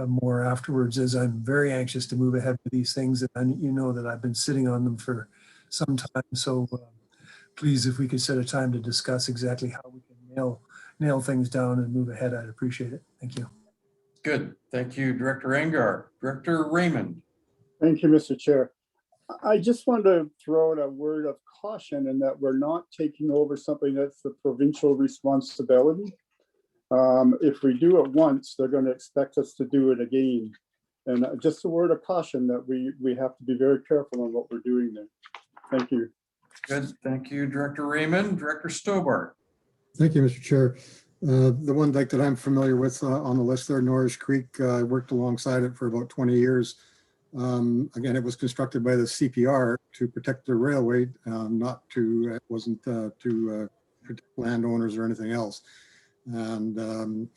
[SPEAKER 5] more afterwards, as I'm very anxious to move ahead with these things. And you know that I've been sitting on them for some time. So please, if we could set a time to discuss exactly how we can nail things down and move ahead, I'd appreciate it. Thank you.
[SPEAKER 3] Good, thank you, Director Rangar. Director Raymond.
[SPEAKER 2] Thank you, Mr. Chair. I just want to throw out a word of caution in that we're not taking over something that's the provincial responsibility. If we do it once, they're going to expect us to do it again. And just a word of caution that we have to be very careful on what we're doing there. Thank you.
[SPEAKER 3] Good, thank you, Director Raymond. Director Stobart.
[SPEAKER 8] Thank you, Mr. Chair. The one dike that I'm familiar with on the list there, Norris Creek, I worked alongside it for about 20 years. Again, it was constructed by the CPR to protect the railway, it wasn't to protect landowners or anything else. And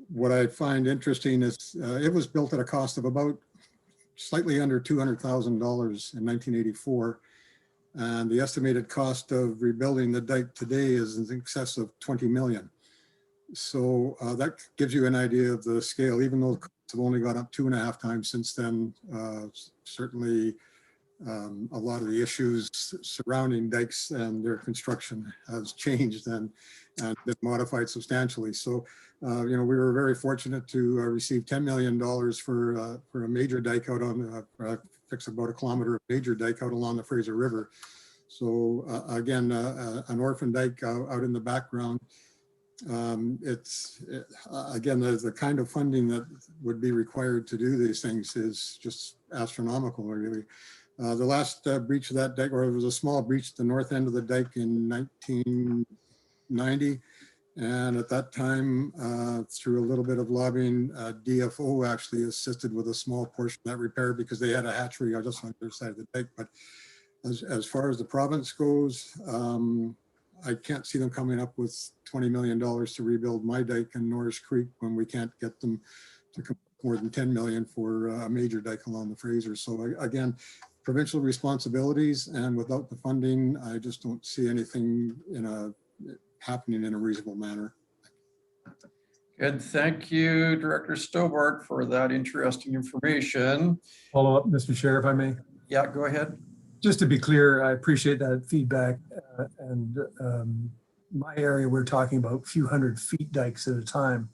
[SPEAKER 8] what I find interesting is it was built at a cost of about slightly under $200,000 in 1984. And the estimated cost of rebuilding the dike today is in excess of 20 million. So that gives you an idea of the scale, even though have only gone up 2.5 times since then. Certainly, a lot of the issues surrounding dikes and their construction has changed and been modified substantially. So, we were very fortunate to receive $10 million for a major dike out on, fix about 1 kilometer of major dike out along the Fraser River. So again, an orphan dike out in the background. Again, the kind of funding that would be required to do these things is just astronomical, really. The last breach of that dike, or it was a small breach at the north end of the dike in 1990. And at that time, through a little bit of lobbying, DFO actually assisted with a small portion of that repair because they had a hatchery just on the other side of the dike. But as far as the province goes, I can't see them coming up with $20 million to rebuild my dike in Norris Creek when we can't get them to come more than 10 million for a major dike along the Fraser. So again, provincial responsibilities, and without the funding, I just don't see anything happening in a reasonable manner.
[SPEAKER 3] Good, thank you, Director Stobart, for that interesting information.
[SPEAKER 5] Follow up, Mr. Chair, if I may.
[SPEAKER 3] Yeah, go ahead.
[SPEAKER 5] Just to be clear, I appreciate that feedback. My area, we're talking about a few hundred feet dikes at a time.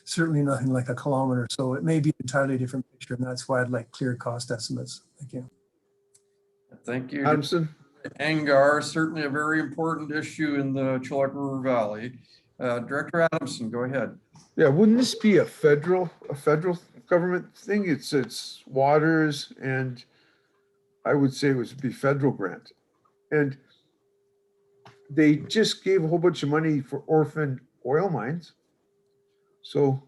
[SPEAKER 5] Certainly nothing like 1 kilometer. So it may be an entirely different picture, and that's why I'd like clear cost estimates. Thank you.
[SPEAKER 3] Thank you.
[SPEAKER 7] Adamson.
[SPEAKER 3] Angar, certainly a very important issue in the Chilliwack River Valley. Director Adamson, go ahead.
[SPEAKER 7] Yeah, wouldn't this be a federal government thing? It's waters, and I would say it would be federal grant. And they just gave a whole bunch of money for orphan oil mines. So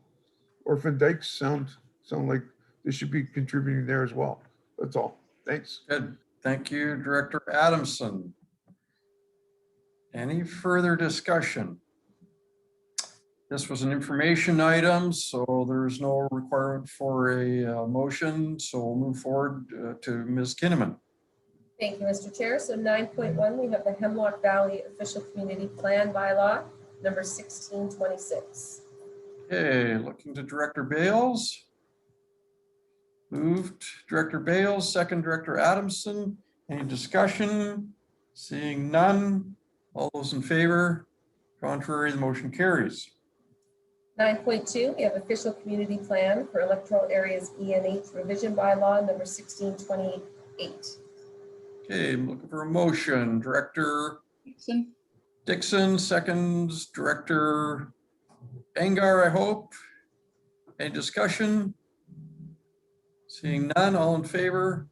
[SPEAKER 7] orphan dikes sound like they should be contributing there as well. That's all. Thanks.
[SPEAKER 3] Good. Thank you, Director Adamson. Any further discussion? This was an information item, so there's no requirement for a motion. So we'll move forward to Ms. Kinnaman.
[SPEAKER 1] Thank you, Mr. Chair. So 9.1, we have the Hemlock Valley Official Community Plan Bylaw, number 1626.
[SPEAKER 3] Okay, looking to Director Bales. Moved Director Bales, second Director Adamson. Any discussion? Seeing none. All those in favor? Contrary, the motion carries.
[SPEAKER 1] 9.2, we have Official Community Plan for Electoral Areas E and H Revision Bylaw, number 1628.
[SPEAKER 3] Okay, I'm looking for a motion. Director Dixon, seconds Director Angar, I hope. Any discussion? Seeing none, all in favor?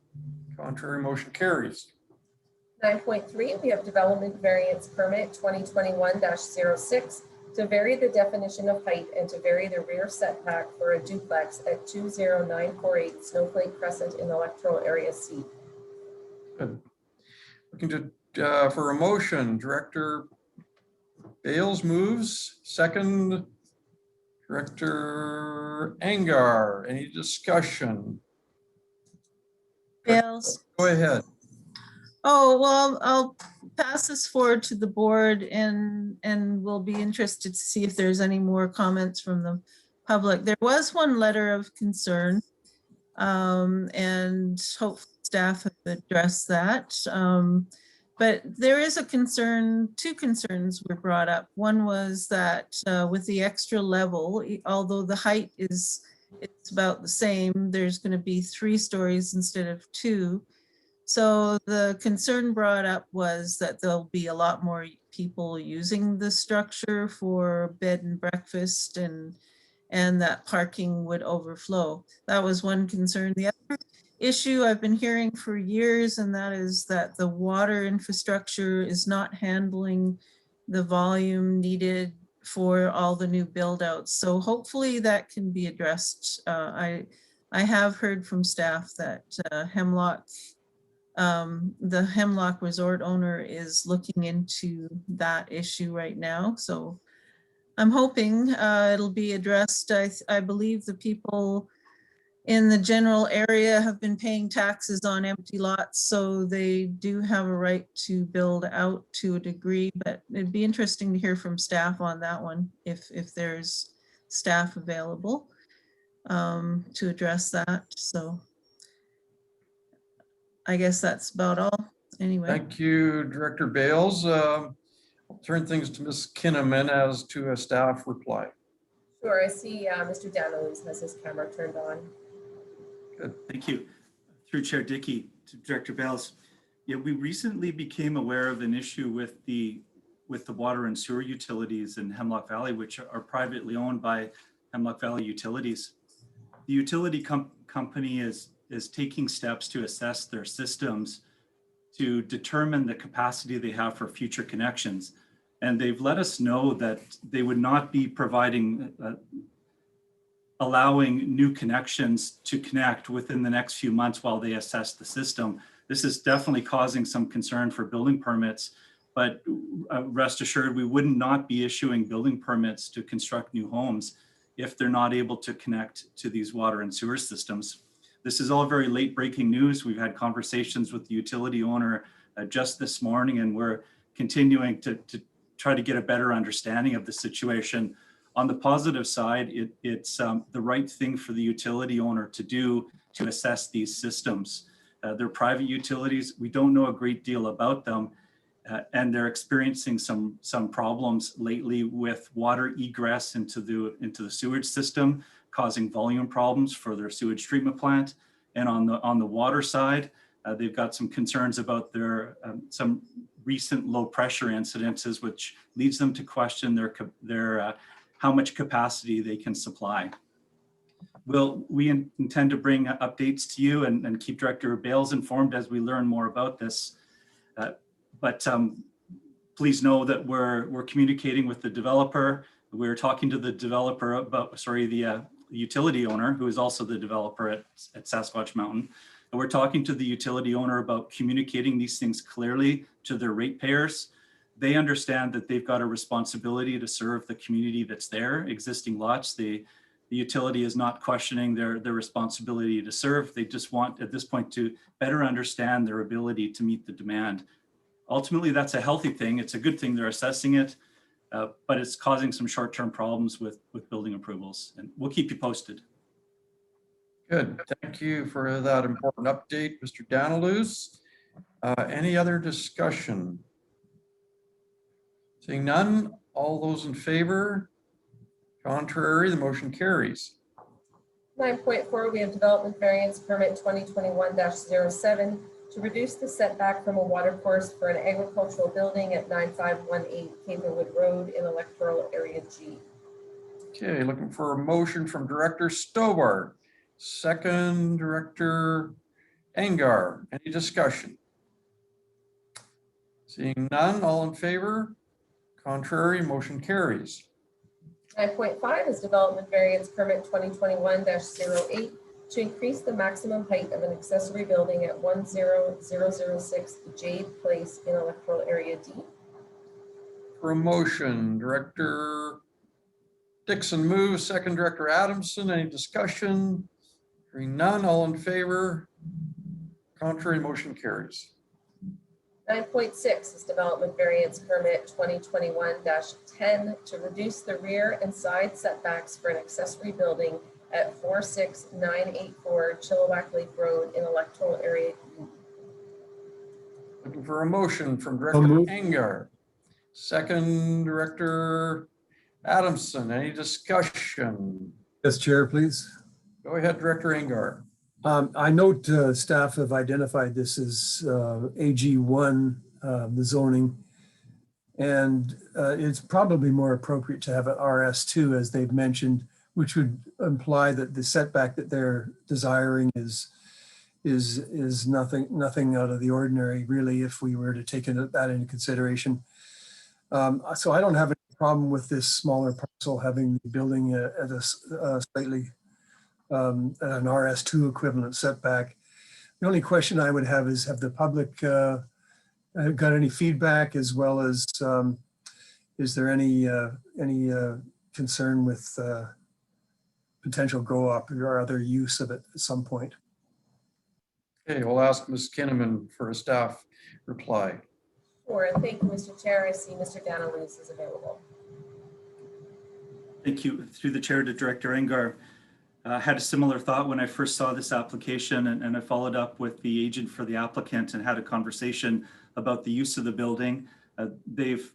[SPEAKER 3] Contrary, motion carries.
[SPEAKER 1] 9.3, we have Development Variance Permit 2021-06 to vary the definition of height and to vary the rear setback for a duplex at 20948 Snowflake Crescent in Electoral Area C.
[SPEAKER 3] Good. Looking to for a motion. Director Bales moves. Second, Director Angar. Any discussion?
[SPEAKER 6] Bales.
[SPEAKER 3] Go ahead.
[SPEAKER 6] Oh, well, I'll pass this forward to the board and we'll be interested to see if there's any more comments from the public. There was one letter of concern and hopefully staff have addressed that. But there is a concern, two concerns were brought up. One was that with the extra level, although the height it's about the same, there's going to be 3 stories instead of 2. So the concern brought up was that there'll be a lot more people using the structure for bed and breakfast and that parking would overflow. That was one concern. The other issue I've been hearing for years, and that is that the water infrastructure is not handling the volume needed for all the new build outs. So hopefully that can be addressed. I have heard from staff that Hemlock, the Hemlock Resort owner is looking into that issue right now. So I'm hoping it'll be addressed. I believe the people in the general area have been paying taxes on empty lots, so they do have a right to build out to a degree, but it'd be interesting to hear from staff on that one if there's staff available. to address that. So I guess that's about all anyway.
[SPEAKER 3] Thank you, Director Bales. I'll turn things to Ms. Kinnaman as to a staff reply.
[SPEAKER 1] Sure, I see Mr. Daniels has his camera turned on.
[SPEAKER 3] Good.
[SPEAKER 14] Thank you. Through Chair Dickey to Director Bales. Yeah, we recently became aware of an issue with the water and sewer utilities in Hemlock Valley, which are privately owned by Hemlock Valley Utilities. The utility company is taking steps to assess their systems to determine the capacity they have for future connections. And they've let us know that they would not be providing, allowing new connections to connect within the next few months while they assess the system. This is definitely causing some concern for building permits, but rest assured, we would not be issuing building permits to construct new homes if they're not able to connect to these water and sewer systems. This is all very late breaking news. We've had conversations with the utility owner just this morning, and we're continuing to try to get a better understanding of the situation. On the positive side, it's the right thing for the utility owner to do to assess these systems. They're private utilities. We don't know a great deal about them, and they're experiencing some problems lately with water egress into the sewage system, causing volume problems for their sewage treatment plant. And on the water side, they've got some concerns about their some recent low pressure incidences, which leads them to question their how much capacity they can supply. We intend to bring updates to you and keep Director Bales informed as we learn more about this. But please know that we're communicating with the developer. We're talking to the developer about, the utility owner, who is also the developer at Sasquatch Mountain. And we're talking to the utility owner about communicating these things clearly to their ratepayers. They understand that they've got a responsibility to serve the community that's there, existing lots. The utility is not questioning their responsibility to serve. They just want, at this point, to better understand their ability to meet the demand. Ultimately, that's a healthy thing. It's a good thing they're assessing it, but it's causing some short-term problems with building approvals. And we'll keep you posted.
[SPEAKER 3] Good. Thank you for that important update, Mr. Danilus. Any other discussion? Seeing none, all those in favor? Contrary, the motion carries.
[SPEAKER 1] 9.4, we have development variance permit 2021-07 to reduce the setback from a water course for an agricultural building at 9518 Caperwood Road in Electoral Area G.
[SPEAKER 3] Okay, looking for a motion from Director Stobart. Second, Director Engar. Any discussion? Seeing none, all in favor? Contrary, motion carries.
[SPEAKER 1] 9.5 is development variance permit 2021-08 to increase the maximum height of an accessory building at 10006 Jade Place in Electoral Area D.
[SPEAKER 3] For a motion, Director Dixon moves, second Director Adamson. Any discussion? Hearing none, all in favor? Contrary, motion carries.
[SPEAKER 1] 9.6 is development variance permit 2021-10 to reduce the rear and side setbacks for an accessory building at 46984 Chilliwack Lake Road in Electoral Area E.
[SPEAKER 3] Looking for a motion from Director Engar. Second, Director Adamson. Any discussion?
[SPEAKER 5] Yes, Chair, please.
[SPEAKER 3] Go ahead, Director Engar.
[SPEAKER 5] I note staff have identified this as AG1, the zoning, and it's probably more appropriate to have an RS2, as they've mentioned, which would imply that the setback that they're desiring is nothing out of the ordinary, really, if we were to take that into consideration. So I don't have any problem with this smaller parcel having the building at a slightly an RS2 equivalent setback. The only question I would have is, have the public got any feedback, as well as is there any concern with potential go-up or other use of it at some point?
[SPEAKER 3] Okay, we'll ask Ms. Kinnaman for a staff reply.
[SPEAKER 1] Sure, thank you, Mr. Chair. I see Mr. Danilus is available.
[SPEAKER 14] Thank you. Through the chair to Director Engar. had a similar thought when I first saw this application, and I followed up with the agent for the applicant and had a conversation about the use of the building. They've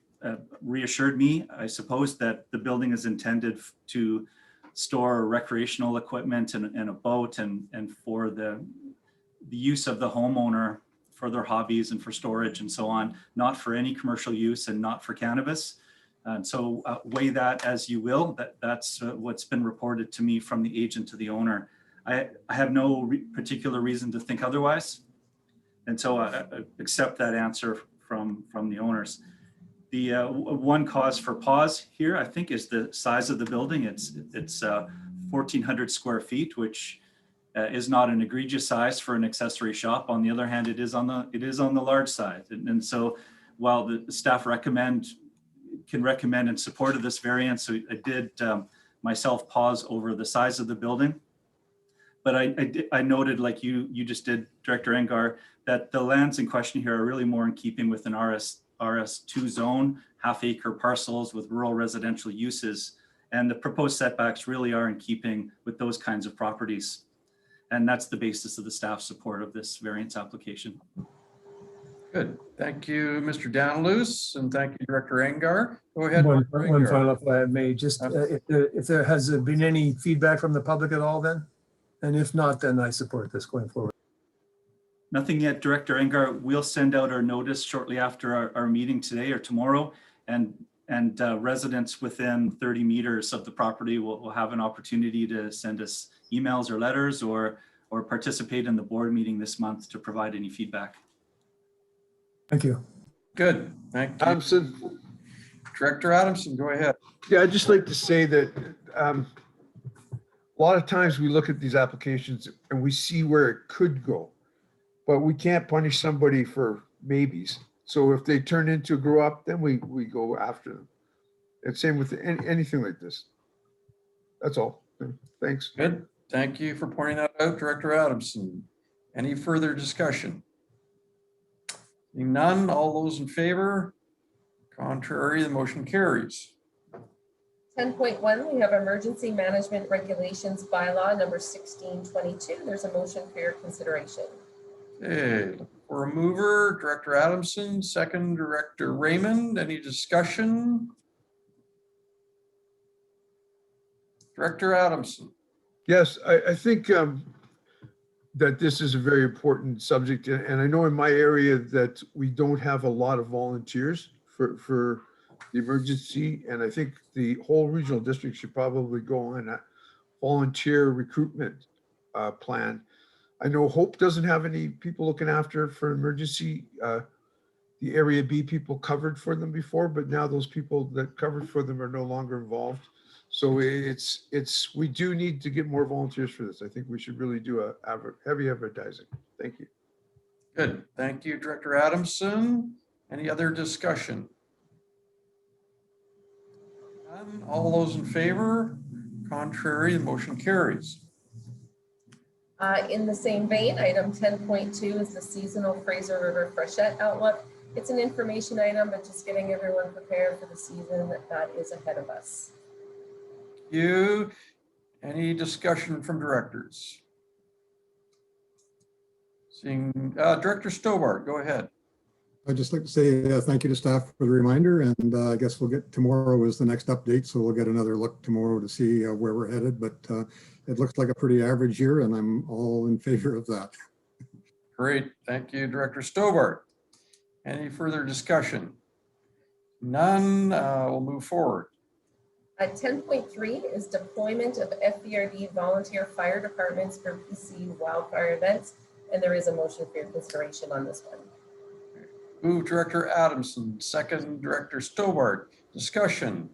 [SPEAKER 14] reassured me, I suppose, that the building is intended to store recreational equipment and a boat and for the use of the homeowner for their hobbies and for storage and so on, not for any commercial use and not for cannabis. And so weigh that as you will. That's what's been reported to me from the agent to the owner. I have no particular reason to think otherwise. And so I accept that answer from the owners. The one cause for pause here, I think, is the size of the building. It's 1,400 square feet, which is not an egregious size for an accessory shop. On the other hand, it is on the large side. And so while the staff can recommend in support of this variance, so I did myself pause over the size of the building. But I noted, like you just did, Director Engar, that the lands in question here are really more in keeping with an RS2 zone, half-acre parcels with rural residential uses. And the proposed setbacks really are in keeping with those kinds of properties. And that's the basis of the staff support of this variance application.
[SPEAKER 3] Good. Thank you, Mr. Danilus, and thank you, Director Engar. Go ahead.
[SPEAKER 5] One
[SPEAKER 3] Director Engar.
[SPEAKER 5] final, if I may, just if there has been any feedback from the public at all then? And if not, then I support this going forward.
[SPEAKER 14] Nothing yet, Director Engar. We'll send out our notice shortly after our meeting today or tomorrow, and residents within 30 meters of the property will have an opportunity to send us emails or letters or participate in the board meeting this month to provide any feedback.
[SPEAKER 5] Thank you.
[SPEAKER 3] Good. Thank you.
[SPEAKER 7] Adamson.
[SPEAKER 3] Director Adamson, go ahead.
[SPEAKER 7] Yeah, I'd just like to say that a lot of times we look at these applications and we see where it could go, but we can't punish somebody for maybes. So if they turn into grow up, then we go after them. And same with anything like this. That's all. Thanks.
[SPEAKER 3] Good. Thank you for pointing that out, Director Adamson. Any further discussion? Seeing none, all those in favor? Contrary, the motion carries.
[SPEAKER 1] 10.1, we have emergency management regulations bylaw number 1622. There's a motion for your consideration.
[SPEAKER 3] Okay, for a mover, Director Adamson, second, Director Raymond. Any discussion? Director Adamson.
[SPEAKER 7] Yes, I think that this is a very important subject. And I know in my area that we don't have a lot of volunteers for the emergency. And I think the whole regional district should probably go on a volunteer recruitment plan. I know Hope doesn't have any people looking after for emergency. The Area B people covered for them before, but now those people that covered for them are no longer involved. So we do need to get more volunteers for this. I think we should really do a heavy advertising. Thank you.
[SPEAKER 3] Good. Thank you, Director Adamson. Any other discussion? None. All those in favor? Contrary, the motion carries.
[SPEAKER 1] In the same vein, item 10.2 is the seasonal Fraser River freshet outlook. It's an information item, but just getting everyone prepared for the season that is ahead of us.
[SPEAKER 3] Thank you. Any discussion from directors? Seeing Director Stobart, go ahead.
[SPEAKER 8] I'd just like to say thank you to staff for the reminder, and I guess we'll get tomorrow is the next update, so we'll get another look tomorrow to see where we're headed, but it looks like a pretty average year, and I'm all in favor of that.
[SPEAKER 3] Great. Thank you, Director Stobart. Any further discussion? None. We'll move forward.
[SPEAKER 1] 10.3 is deployment of FBRD volunteer fire departments for BC wildfire events, and there is a motion for your consideration on this one.
[SPEAKER 3] Move Director Adamson, second Director Stobart. Discussion.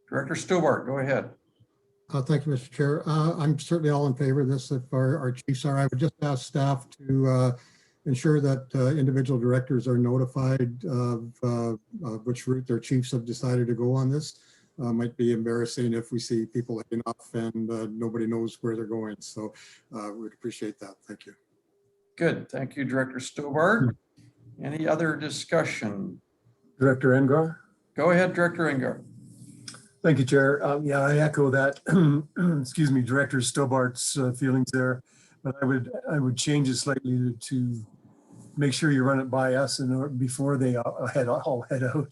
[SPEAKER 3] Director Stobart, go ahead.
[SPEAKER 8] Thank you, Mr. Chair. I'm certainly all in favor of this. If our chiefs are, I would just ask staff to ensure that individual directors are notified of which route their chiefs have decided to go on this. Might be embarrassing if we see people heading off and nobody knows where they're going. So we'd appreciate that. Thank you.
[SPEAKER 3] Good. Thank you, Director Stobart. Any other discussion?
[SPEAKER 5] Director Engar?
[SPEAKER 3] Go ahead, Director Engar.
[SPEAKER 5] Thank you, Chair. Yeah, I echo that. Excuse me, Director Stobart's feelings there, but I would change it slightly to make sure you run it by us and before they all head out.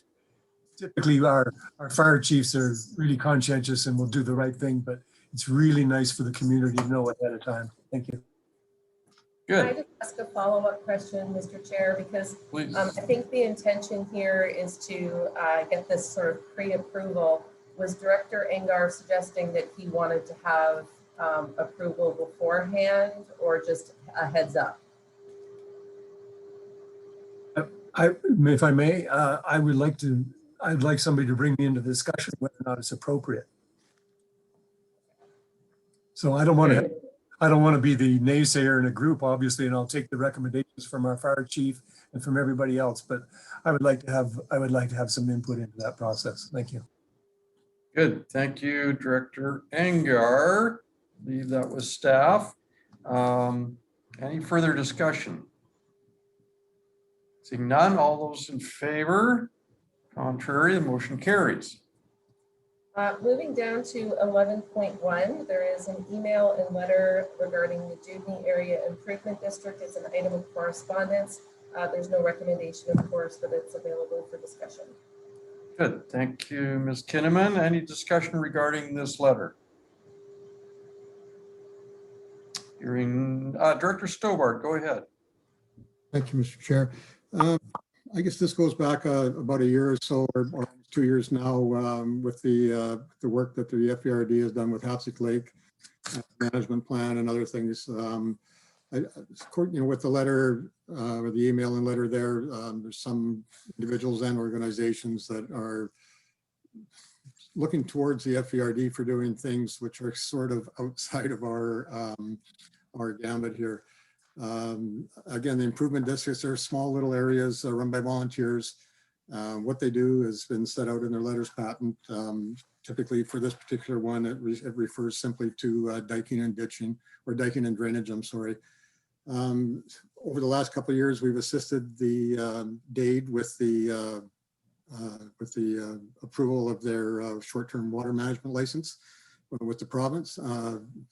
[SPEAKER 5] Typically, our fire chiefs are really conscientious and will do the right thing, but it's really nice for the community to know ahead of time. Thank you.
[SPEAKER 1] Can I
[SPEAKER 3] Good.
[SPEAKER 1] just ask a follow-up question, Mr. Chair? Because
[SPEAKER 3] Please.
[SPEAKER 1] I think the intention here is to get this sort of pre-approval. Was Director Engar suggesting that he wanted to have approval beforehand or just a heads up?
[SPEAKER 5] If I may, I'd like somebody to bring me into the discussion whether or not it's appropriate. So I don't want to be the naysayer in a group, obviously, and I'll take the recommendations from our fire chief and from everybody else, but I would like to have some input into that process. Thank you.
[SPEAKER 3] Good. Thank you, Director Engar. I believe that was staff. Any further discussion? Seeing none, all those in favor? Contrary, the motion carries.
[SPEAKER 1] Moving down to 11.1, there is an email and letter regarding the Dewdney Area Improvement District. It's an item of correspondence. There's no recommendation, of course, but it's available for discussion.
[SPEAKER 3] Good. Thank you, Ms. Kinnaman. Any discussion regarding this letter? Hearing Director Stobart, go ahead.
[SPEAKER 8] Thank you, Mr. Chair. I guess this goes back about a year or so, or 2 years now, with the work that the FERD has done with Hapsik Lake management plan and other things. With the letter or the email and letter there, there's some individuals and organizations that are looking towards the FERD for doing things which are sort of outside of our gambit here. Again, the improvement districts are small little areas run by volunteers. What they do has been set out in their letters patent. Typically for this particular one, it refers simply to diking and ditching, or diking and drainage, I'm sorry. Over the last couple of years, we've assisted the DADE with the approval of their short-term water management license with the province.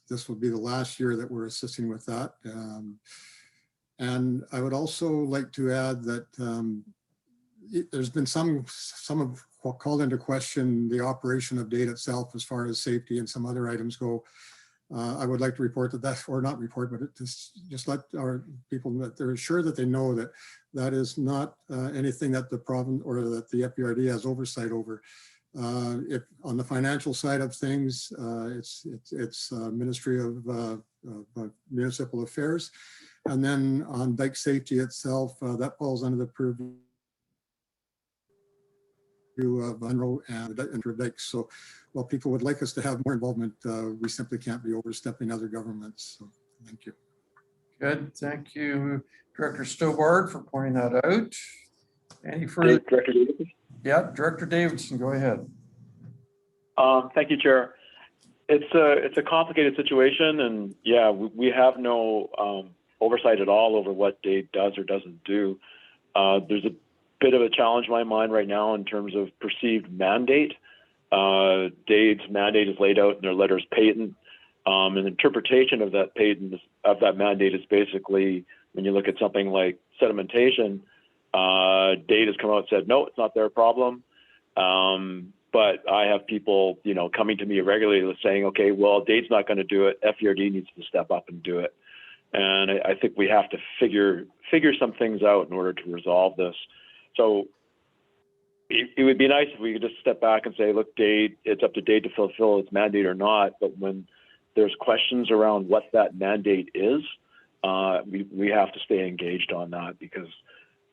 [SPEAKER 8] This will be the last year that we're assisting with that. And I would also like to add that there's been some have called into question the operation of DADE itself as far as safety and some other items go. I would like to report that, or not report, but just let our people that they're sure that they know that that is not anything that the province or that the FERD has oversight over. If on the financial side of things, it's Ministry of Municipal Affairs, and then on dike safety itself, that falls under the purview of Unro and dikes. So while people would like us to have more involvement, we simply can't be overstepping other governments. So thank you.
[SPEAKER 3] Good. Thank you, Director Stobart, for pointing that out. Any further?
[SPEAKER 9] Director Davidson?
[SPEAKER 3] Yeah, Director Davidson, go ahead.
[SPEAKER 9] Thank you, Chair. It's a complicated situation, and yeah, we have no oversight at all over what DADE does or doesn't do. There's a bit of a challenge in my mind right now in terms of perceived mandate. DADE's mandate is laid out in their letters patent. An interpretation of that patent, of that mandate, is basically, when you look at something like sedimentation, DADE has come out and said, no, it's not their problem. But I have people, coming to me regularly saying, okay, well, DADE's not going to do it. FERD needs to step up and do it. And I think we have to figure some things out in order to resolve this. So it would be nice if we could just step back and say, look, DADE, it's up to DADE to fulfill its mandate or not. But when there's questions around what that mandate is, we have to stay engaged on that, because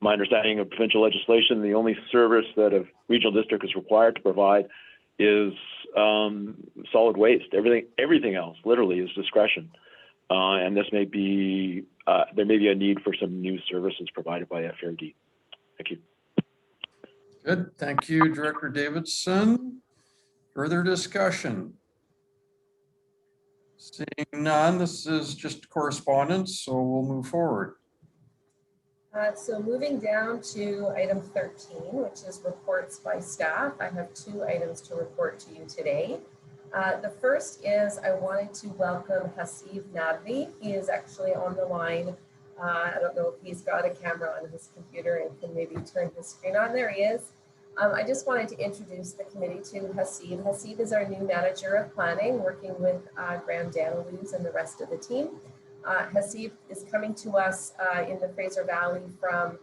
[SPEAKER 9] my understanding of provincial legislation, the only service that a regional district is required to provide is solid waste. Everything else literally is discretion. And this may be, there may be a need for some new services provided by FRD. Thank you.
[SPEAKER 3] Good. Thank you, Director Davidson. Further discussion? Seeing none, this is just correspondence, so we'll move forward.
[SPEAKER 1] So moving down to item 13, which is reports by staff. I have 2 items to report to you today. The first is I wanted to welcome Hasib Nadvi. He is actually on the line. I don't know if he's got a camera on his computer and can maybe turn his screen on. There he is. I just wanted to introduce the committee to Hasib. Hasib is our new manager of planning, working with Graham Daniluz and the rest of the team. Hasib is coming to us in the Fraser Valley from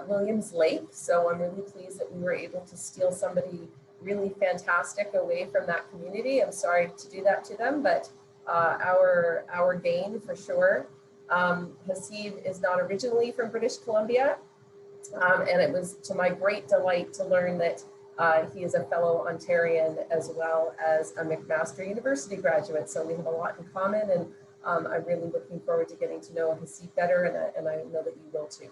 [SPEAKER 1] Williams Lake. So I'm really pleased that we were able to steal somebody really fantastic away from that community. I'm sorry to do that to them, but our Dane for sure. Hasib is not originally from British Columbia. And it was to my great delight to learn that he is a fellow Ontarian as well as a McMaster University graduate. So we have a lot in common, and I'm really looking forward to getting to know Hasib better, and I know that you will too.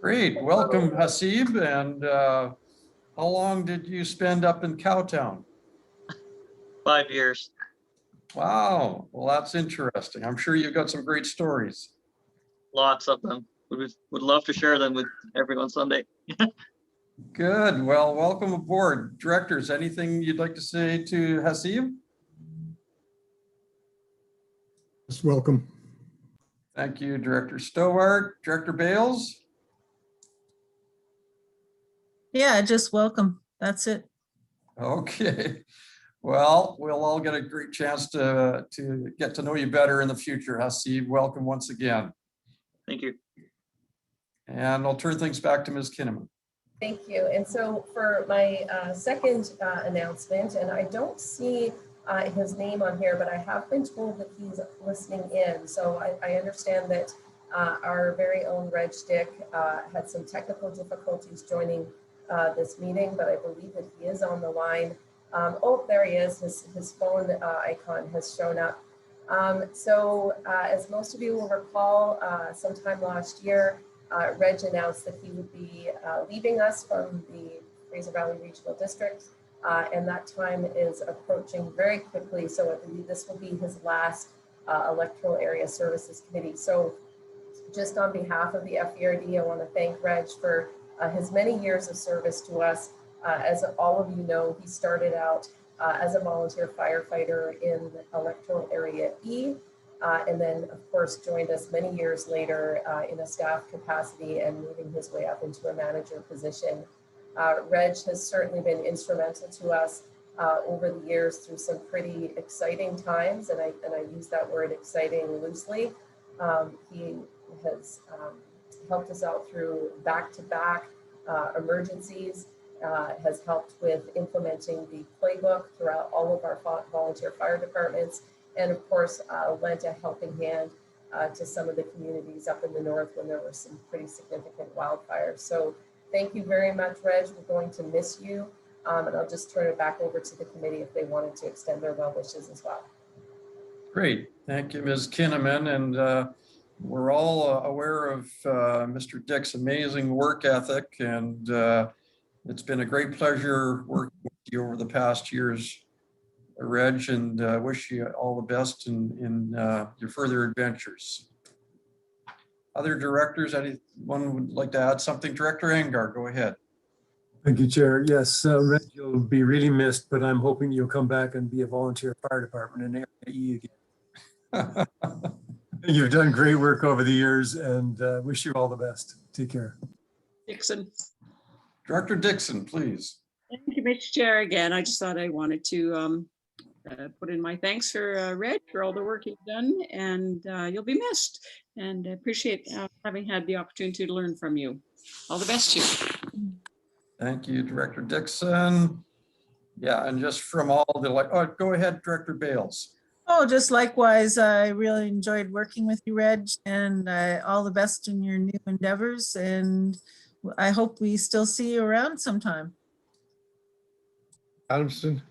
[SPEAKER 3] Great, welcome Hasib. And how long did you spend up in Cowtown?
[SPEAKER 15] 5 years.
[SPEAKER 3] Wow, well, that's interesting. I'm sure you've got some great stories.
[SPEAKER 15] Lots of them. Would love to share them with everyone someday.
[SPEAKER 3] Good, well, welcome aboard. Directors, anything you'd like to say to Hasib?
[SPEAKER 8] Just welcome.
[SPEAKER 3] Thank you, Director Stowart. Director Bales?
[SPEAKER 6] Yeah, just welcome. That's it.
[SPEAKER 3] Okay. Well, we'll all get a great chance to get to know you better in the future, Hasib. Welcome once again.
[SPEAKER 15] Thank you.
[SPEAKER 3] And I'll turn things back to Ms. Kinnaman.
[SPEAKER 1] Thank you. And so for my second announcement, and I don't see his name on here, but I have been told that he's listening in. So I understand that our very own Reg Dick had some technical difficulties joining this meeting, but I believe that he is on the line. Oh, there he is. His phone icon has shown up. So as most of you will recall, sometime last year, Reg announced that he would be leaving us from the Fraser Valley Regional District, and that time is approaching very quickly. So I believe this will be his last Electoral Area Services Committee. So just on behalf of the FERD, I want to thank Reg for his many years of service to us. As all of you know, he started out as a volunteer firefighter in Electoral Area E, and then of course joined us many years later in a staff capacity and moving his way up into a manager position. Reg has certainly been instrumental to us over the years through some pretty exciting times, and I use that word exciting loosely. He has helped us out through back-to-back emergencies, has helped with implementing the playbook throughout all of our volunteer fire departments, and of course lent a helping hand to some of the communities up in the north when there were some pretty significant wildfires. So thank you very much, Reg. We're going to miss you, and I'll just turn it back over to the committee if they wanted to extend their well wishes as well.
[SPEAKER 3] Great, thank you, Ms. Kinnaman. And we're all aware of Mr. Dick's amazing work ethic, and it's been a great pleasure working with you over the past years, Reg, and wish you all the best in your further adventures. Other directors, anyone would like to add something? Director Angar, go ahead.
[SPEAKER 5] Thank you, Chair. Yes, Reg, you'll be really missed, but I'm hoping you'll come back and be a volunteer fire department in Area E again. You've done great work over the years, and wish you all the best. Take care.
[SPEAKER 11] Dixon.
[SPEAKER 3] Director Dixon, please.
[SPEAKER 11] Thank you, Mr. Chair. Again, I just thought I wanted to put in my thanks for Reg for all the work you've done, and you'll be missed. And I appreciate having had the opportunity to learn from you. All the best to you.
[SPEAKER 3] Thank you, Director Dixon. Yeah, and just from all the go ahead, Director Bales.
[SPEAKER 6] Oh, just likewise, I really enjoyed working with you, Reg, and all the best in your new endeavors. And I hope we still see you around sometime.
[SPEAKER 7] Adamson.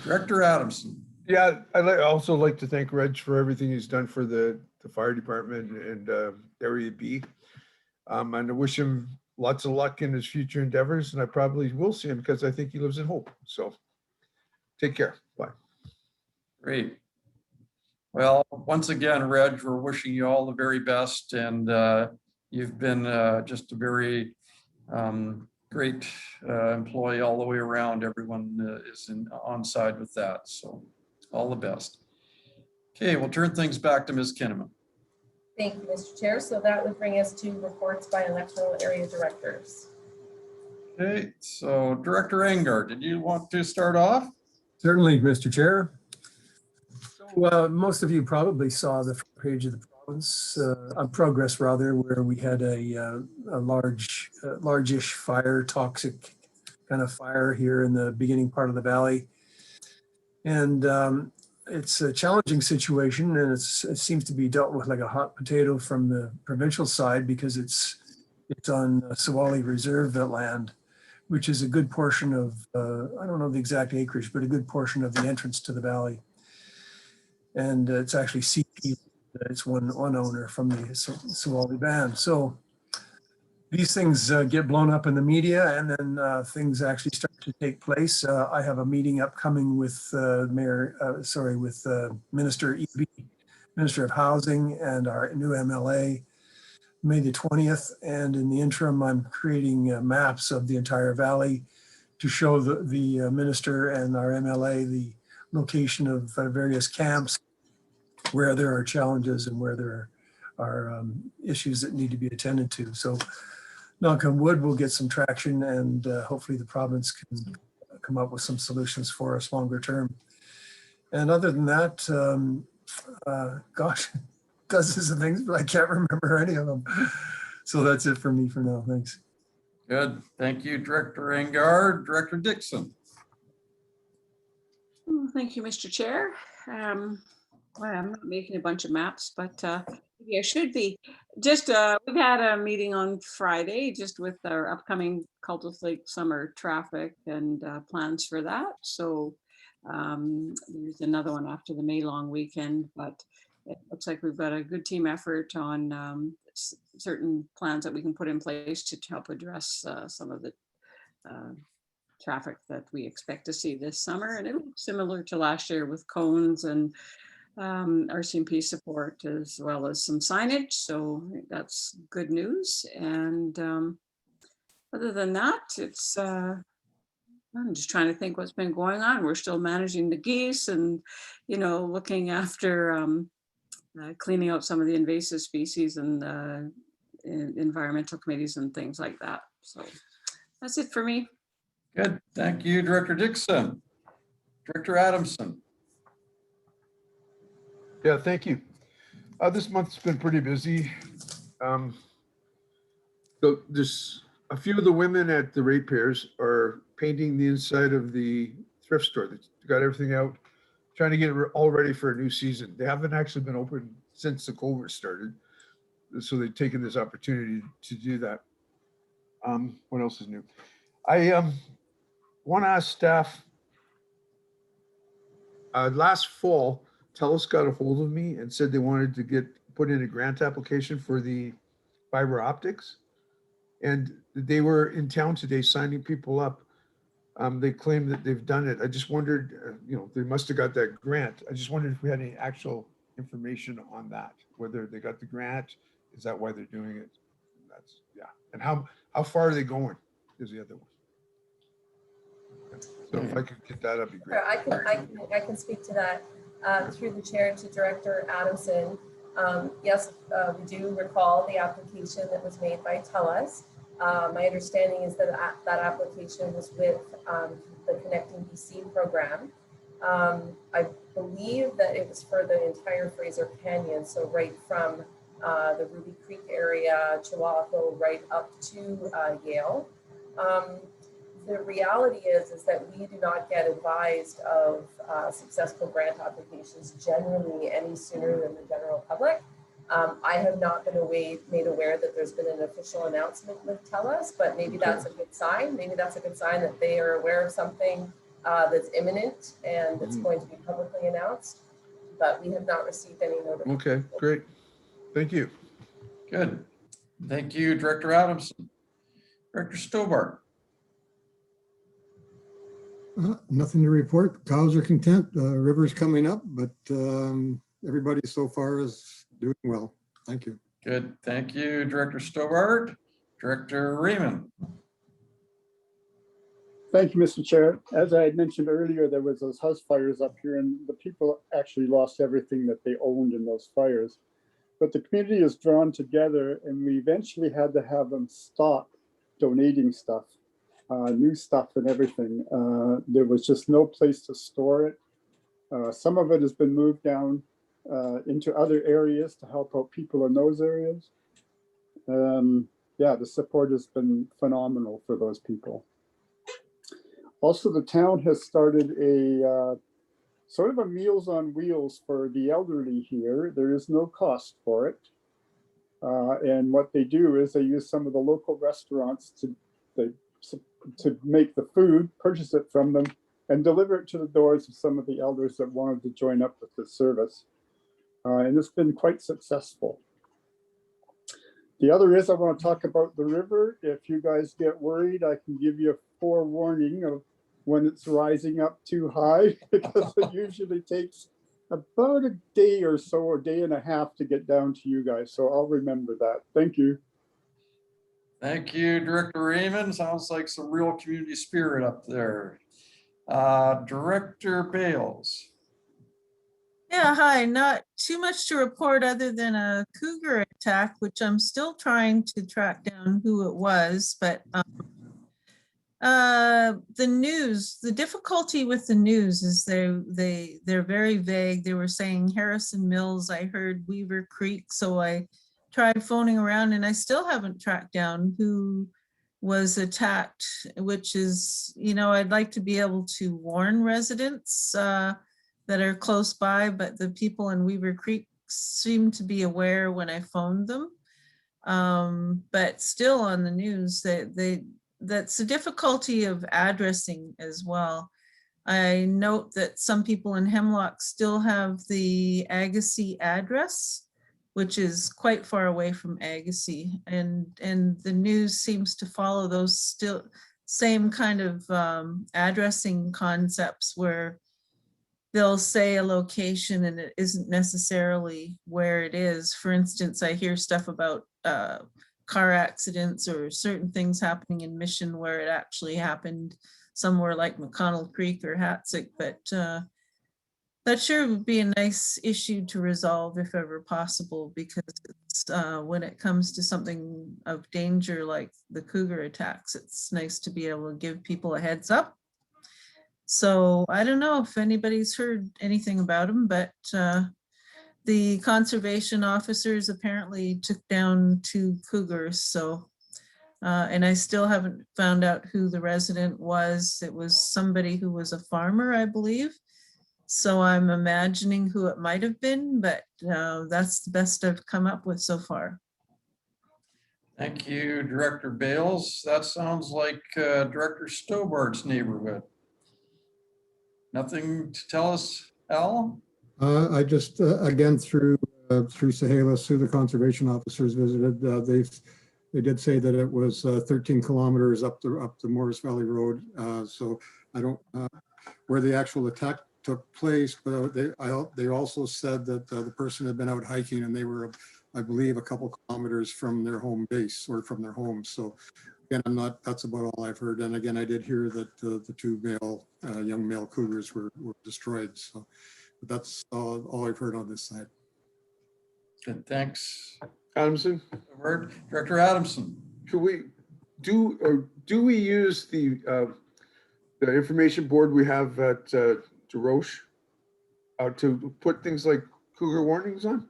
[SPEAKER 3] Director Adamson.
[SPEAKER 7] Yeah, I'd also like to thank Reg for everything he's done for the fire department and Area B. And I wish him lots of luck in his future endeavors. And I probably will see him because I think he lives in Hope. So take care. Bye.
[SPEAKER 3] Great. Well, once again, Reg, we're wishing you all the very best, and You've been just a very great employee all the way around. Everyone is on side with that. So all the best. Okay, we'll turn things back to Ms. Kinnaman.
[SPEAKER 1] Thank you, Mr. Chair. So that would bring us to reports by electoral area directors.
[SPEAKER 3] Okay, so Director Engard, did you want to start off?
[SPEAKER 5] Certainly, Mr. Chair. So most of you probably saw the front page of the province, progress rather, where we had a large-ish fire, toxic kind of fire here in the beginning part of the valley. And it's a challenging situation, and it seems to be dealt with like a hot potato from the provincial side because it's on Sewali Reserve land, which is a good portion of, I don't know the exact acreage, but a good portion of the entrance to the valley. And it's actually CP, it's one owner from the Sewali band. So these things get blown up in the media, and then things actually start to take place. I have a meeting upcoming with Minister Eby, Minister of Housing, and our new MLA, May the 20th. And in the interim, I'm creating maps of the entire valley to show the minister and our MLA the location of various camps, where there are challenges and where there are issues that need to be attended to. So knock on wood, we'll get some traction, and hopefully the province can come up with some solutions for us longer term. And other than that, gosh, dozens of things, but I can't remember any of them. So that's it for me for now. Thanks.
[SPEAKER 3] Good. Thank you, Director Engard. Director Dixon.
[SPEAKER 11] Thank you, Mr. Chair. Well, I'm not making a bunch of maps, but maybe I should be. Just we've had a meeting on Friday just with our upcoming Cultus Lake summer traffic and plans for that. So there's another one after the May long weekend, but it looks like we've got a good team effort on certain plans that we can put in place to help address some of the traffic that we expect to see this summer. And it'll be similar to last year with cones and RCMP support, as well as some signage. So that's good news. And other than that, it's I'm just trying to think what's been going on. We're still managing the geese and, you know, looking after cleaning out some of the invasive species and environmental committees and things like that. So that's it for me.
[SPEAKER 3] Good. Thank you, Director Dixon. Director Adamson.
[SPEAKER 7] Yeah, thank you. This month's been pretty busy. So there's a few of the women at the ratepayers are painting the inside of the thrift store. They've got everything out, trying to get it all ready for a new season. They haven't actually been open since the COVID started. So they've taken this opportunity to do that. What else is new? I want to ask staff, last fall, TELUS got a hold of me and said they wanted to put in a grant application for the fiber optics. And they were in town today signing people up. They claim that they've done it. I just wondered, you know, they must have got that grant. I just wondered if we had any actual information on that, whether they got the grant, is that why they're doing it? That's, yeah. And how far are they going is the other one. So if I could get that, that'd be great.
[SPEAKER 1] I can speak to that through the chair to Director Adamson. Yes, we do recall the application that was made by TELUS. My understanding is that that application was with the Connecting BC program. I believe that it was for the entire Fraser Canyon, so right from the Ruby Creek area, Chihuahua, right up to Yale. The reality is that we do not get advised of successful grant applications generally any sooner than the general public. I have not been made aware that there's been an official announcement with TELUS, but maybe that's a good sign. Maybe that's a good sign that they are aware of something that's imminent and it's going to be publicly announced, but we have not received any notification.
[SPEAKER 7] Okay, great. Thank you.
[SPEAKER 3] Good. Thank you, Director Adamson. Director Stobart.
[SPEAKER 8] Nothing to report. Cows are content. River's coming up, but everybody so far is doing well. Thank you.
[SPEAKER 3] Good, thank you, Director Stobart. Director Raymond.
[SPEAKER 2] Thank you, Mr. Chair. As I had mentioned earlier, there was those house fires up here and the people actually lost everything that they owned in those fires. But the community is drawn together and we eventually had to have them stop donating stuff, new stuff and everything. There was just no place to store it. Some of it has been moved down into other areas to help out people in those areas. Yeah, the support has been phenomenal for those people. Also, the town has started a sort of a Meals on Wheels for the elderly here. There is no cost for it. And what they do is they use some of the local restaurants to make the food, purchase it from them, and deliver it to the doors of some of the elders that wanted to join up with the service. And it's been quite successful. The other is I want to talk about the river. If you guys get worried, I can give you a forewarning of when it's rising up too high, because it usually takes about a day or so, or day and a half to get down to you guys. So I'll remember that. Thank you.
[SPEAKER 3] Thank you, Director Raymond. Sounds like some real community spirit up there. Director Bales.
[SPEAKER 6] Yeah, hi. Not too much to report other than a cougar attack, which I'm still trying to track down who it was. But the news, the difficulty with the news is they're very vague. They were saying Harrison Mills. I heard Weaver Creek, so I tried phoning around, and I still haven't tracked down who was attacked. Which is, you know, I'd like to be able to warn residents that are close by, but the people in Weaver Creek seem to be aware when I phoned them. But still on the news, that's a difficulty of addressing as well. I note that some people in Hemlock still have the Agassiz address, which is quite far away from Agassiz, and the news seems to follow those still same kind of addressing concepts where they'll say a location and it isn't necessarily where it is. For instance, I hear stuff about car accidents or certain things happening in Mission where it actually happened somewhere like McConnell Creek or Hatzick, but that sure would be a nice issue to resolve if ever possible, because it's, when it comes to something of danger like the cougar attacks, it's nice to be able to give people a heads up. So I don't know if anybody's heard anything about them, but the conservation officers apparently took down 2 cougars. So, and I still haven't found out who the resident was. It was somebody who was a farmer, I believe. So I'm imagining who it might have been, but that's the best I've come up with so far.
[SPEAKER 3] Thank you, Director Bales. That sounds like Director Stobart's neighborhood. Nothing to tell us, Al?
[SPEAKER 8] I just, again, through Sahalis, who the conservation officers visited, they did say that it was 13 kilometers up the Morris Valley Road. So I don't, where the actual attack took place, but they also said that the person had been out hiking and they were, I believe, a couple kilometers from their home base or from their home. So again, that's about all I've heard. And again, I did hear that the 2 young male cougars were destroyed. So but that's all I've heard on this side.
[SPEAKER 3] Good, thanks.
[SPEAKER 7] Adamson,
[SPEAKER 3] Director Adamson.
[SPEAKER 7] should we do we use the information board we have at DeRoche to put things like cougar warnings on?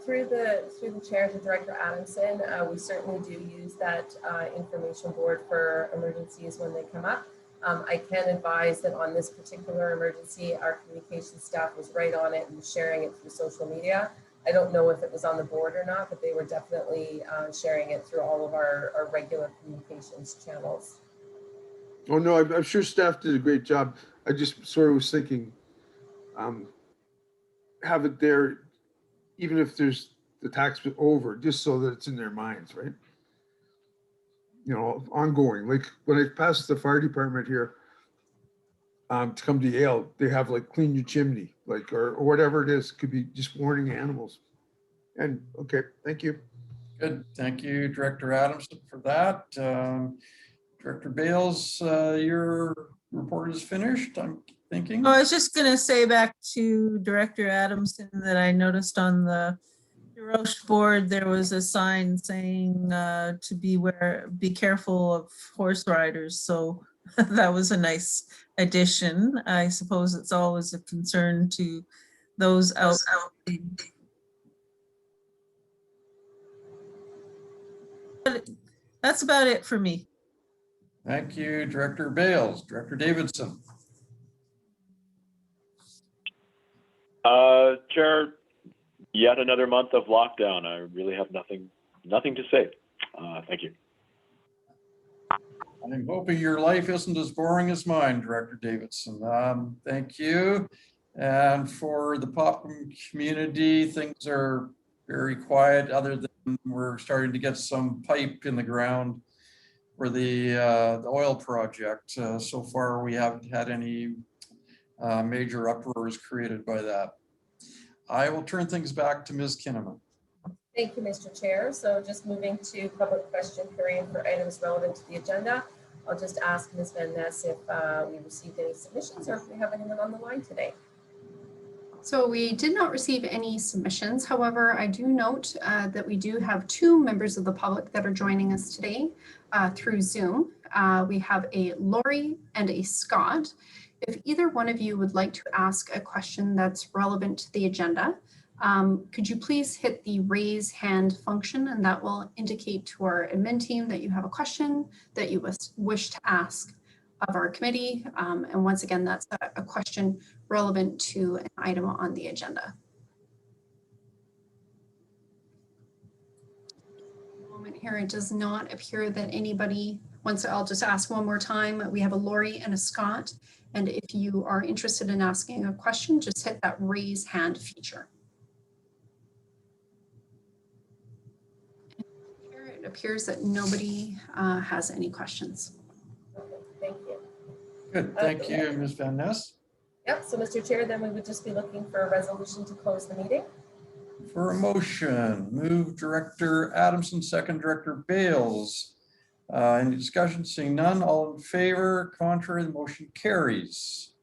[SPEAKER 1] Through the chair to Director Adamson, we certainly do use that information board for emergencies when they come up. I can advise that on this particular emergency, our communication staff was right on it and sharing it through social media. I don't know if it was on the board or not, but they were definitely sharing it through all of our regular communications channels.
[SPEAKER 7] Oh no, I'm sure staff did a great job. I just sort of was thinking, have it there, even if there's the tax over, just so that it's in their minds, right? You know, ongoing. Like when I passed the fire department here, to come to Yale, they have like clean your chimney, like, or whatever it is, could be just warning animals. And, okay, thank you.
[SPEAKER 3] Good, thank you, Director Adamson, for that. Director Bales, your report is finished, I'm thinking.
[SPEAKER 6] Oh, I was just gonna say back to Director Adamson that I noticed on the Roche board, there was a sign saying to be careful of horse riders. So that was a nice addition. I suppose it's always a concern to those out. But that's about it for me.
[SPEAKER 3] Thank you, Director Bales. Director Davidson.
[SPEAKER 9] Chair, yet another month of lockdown. I really have nothing to say. Thank you.
[SPEAKER 3] I'm hoping your life isn't as boring as mine, Director Davidson. Thank you. And for the Popham community, things are very quiet, other than we're starting to get some pipe in the ground for the oil project. So far, we haven't had any major uproars created by that. I will turn things back to Ms. Kinnaman.
[SPEAKER 1] Thank you, Mr. Chair. So just moving to public question period for items relevant to the agenda. I'll just ask Ms. Van Ness if we received any submissions or if we have anyone on the line today.
[SPEAKER 10] So we did not receive any submissions. However, I do note that we do have 2 members of the public that are joining us today through Zoom. We have a Lori and a Scott. If either one of you would like to ask a question that's relevant to the agenda, could you please hit the raise hand function, and that will indicate to our admin team that you have a question that you wish to ask of our committee. And once again, that's a question relevant to an item on the agenda. Moment here, it does not appear that anybody wants. I'll just ask one more time. We have a Lori and a Scott. And if you are interested in asking a question, just hit that raise hand feature. Here it appears that nobody has any questions.
[SPEAKER 1] Okay, thank you.
[SPEAKER 3] Good, thank you, Ms. Van Ness.
[SPEAKER 1] Yep, so Mr. Chair, then we would just be looking for a resolution to close the meeting.
[SPEAKER 3] For a motion, move Director Adamson, second Director Bales. Any discussion? Seeing none, all in favor, contrary, the motion carries.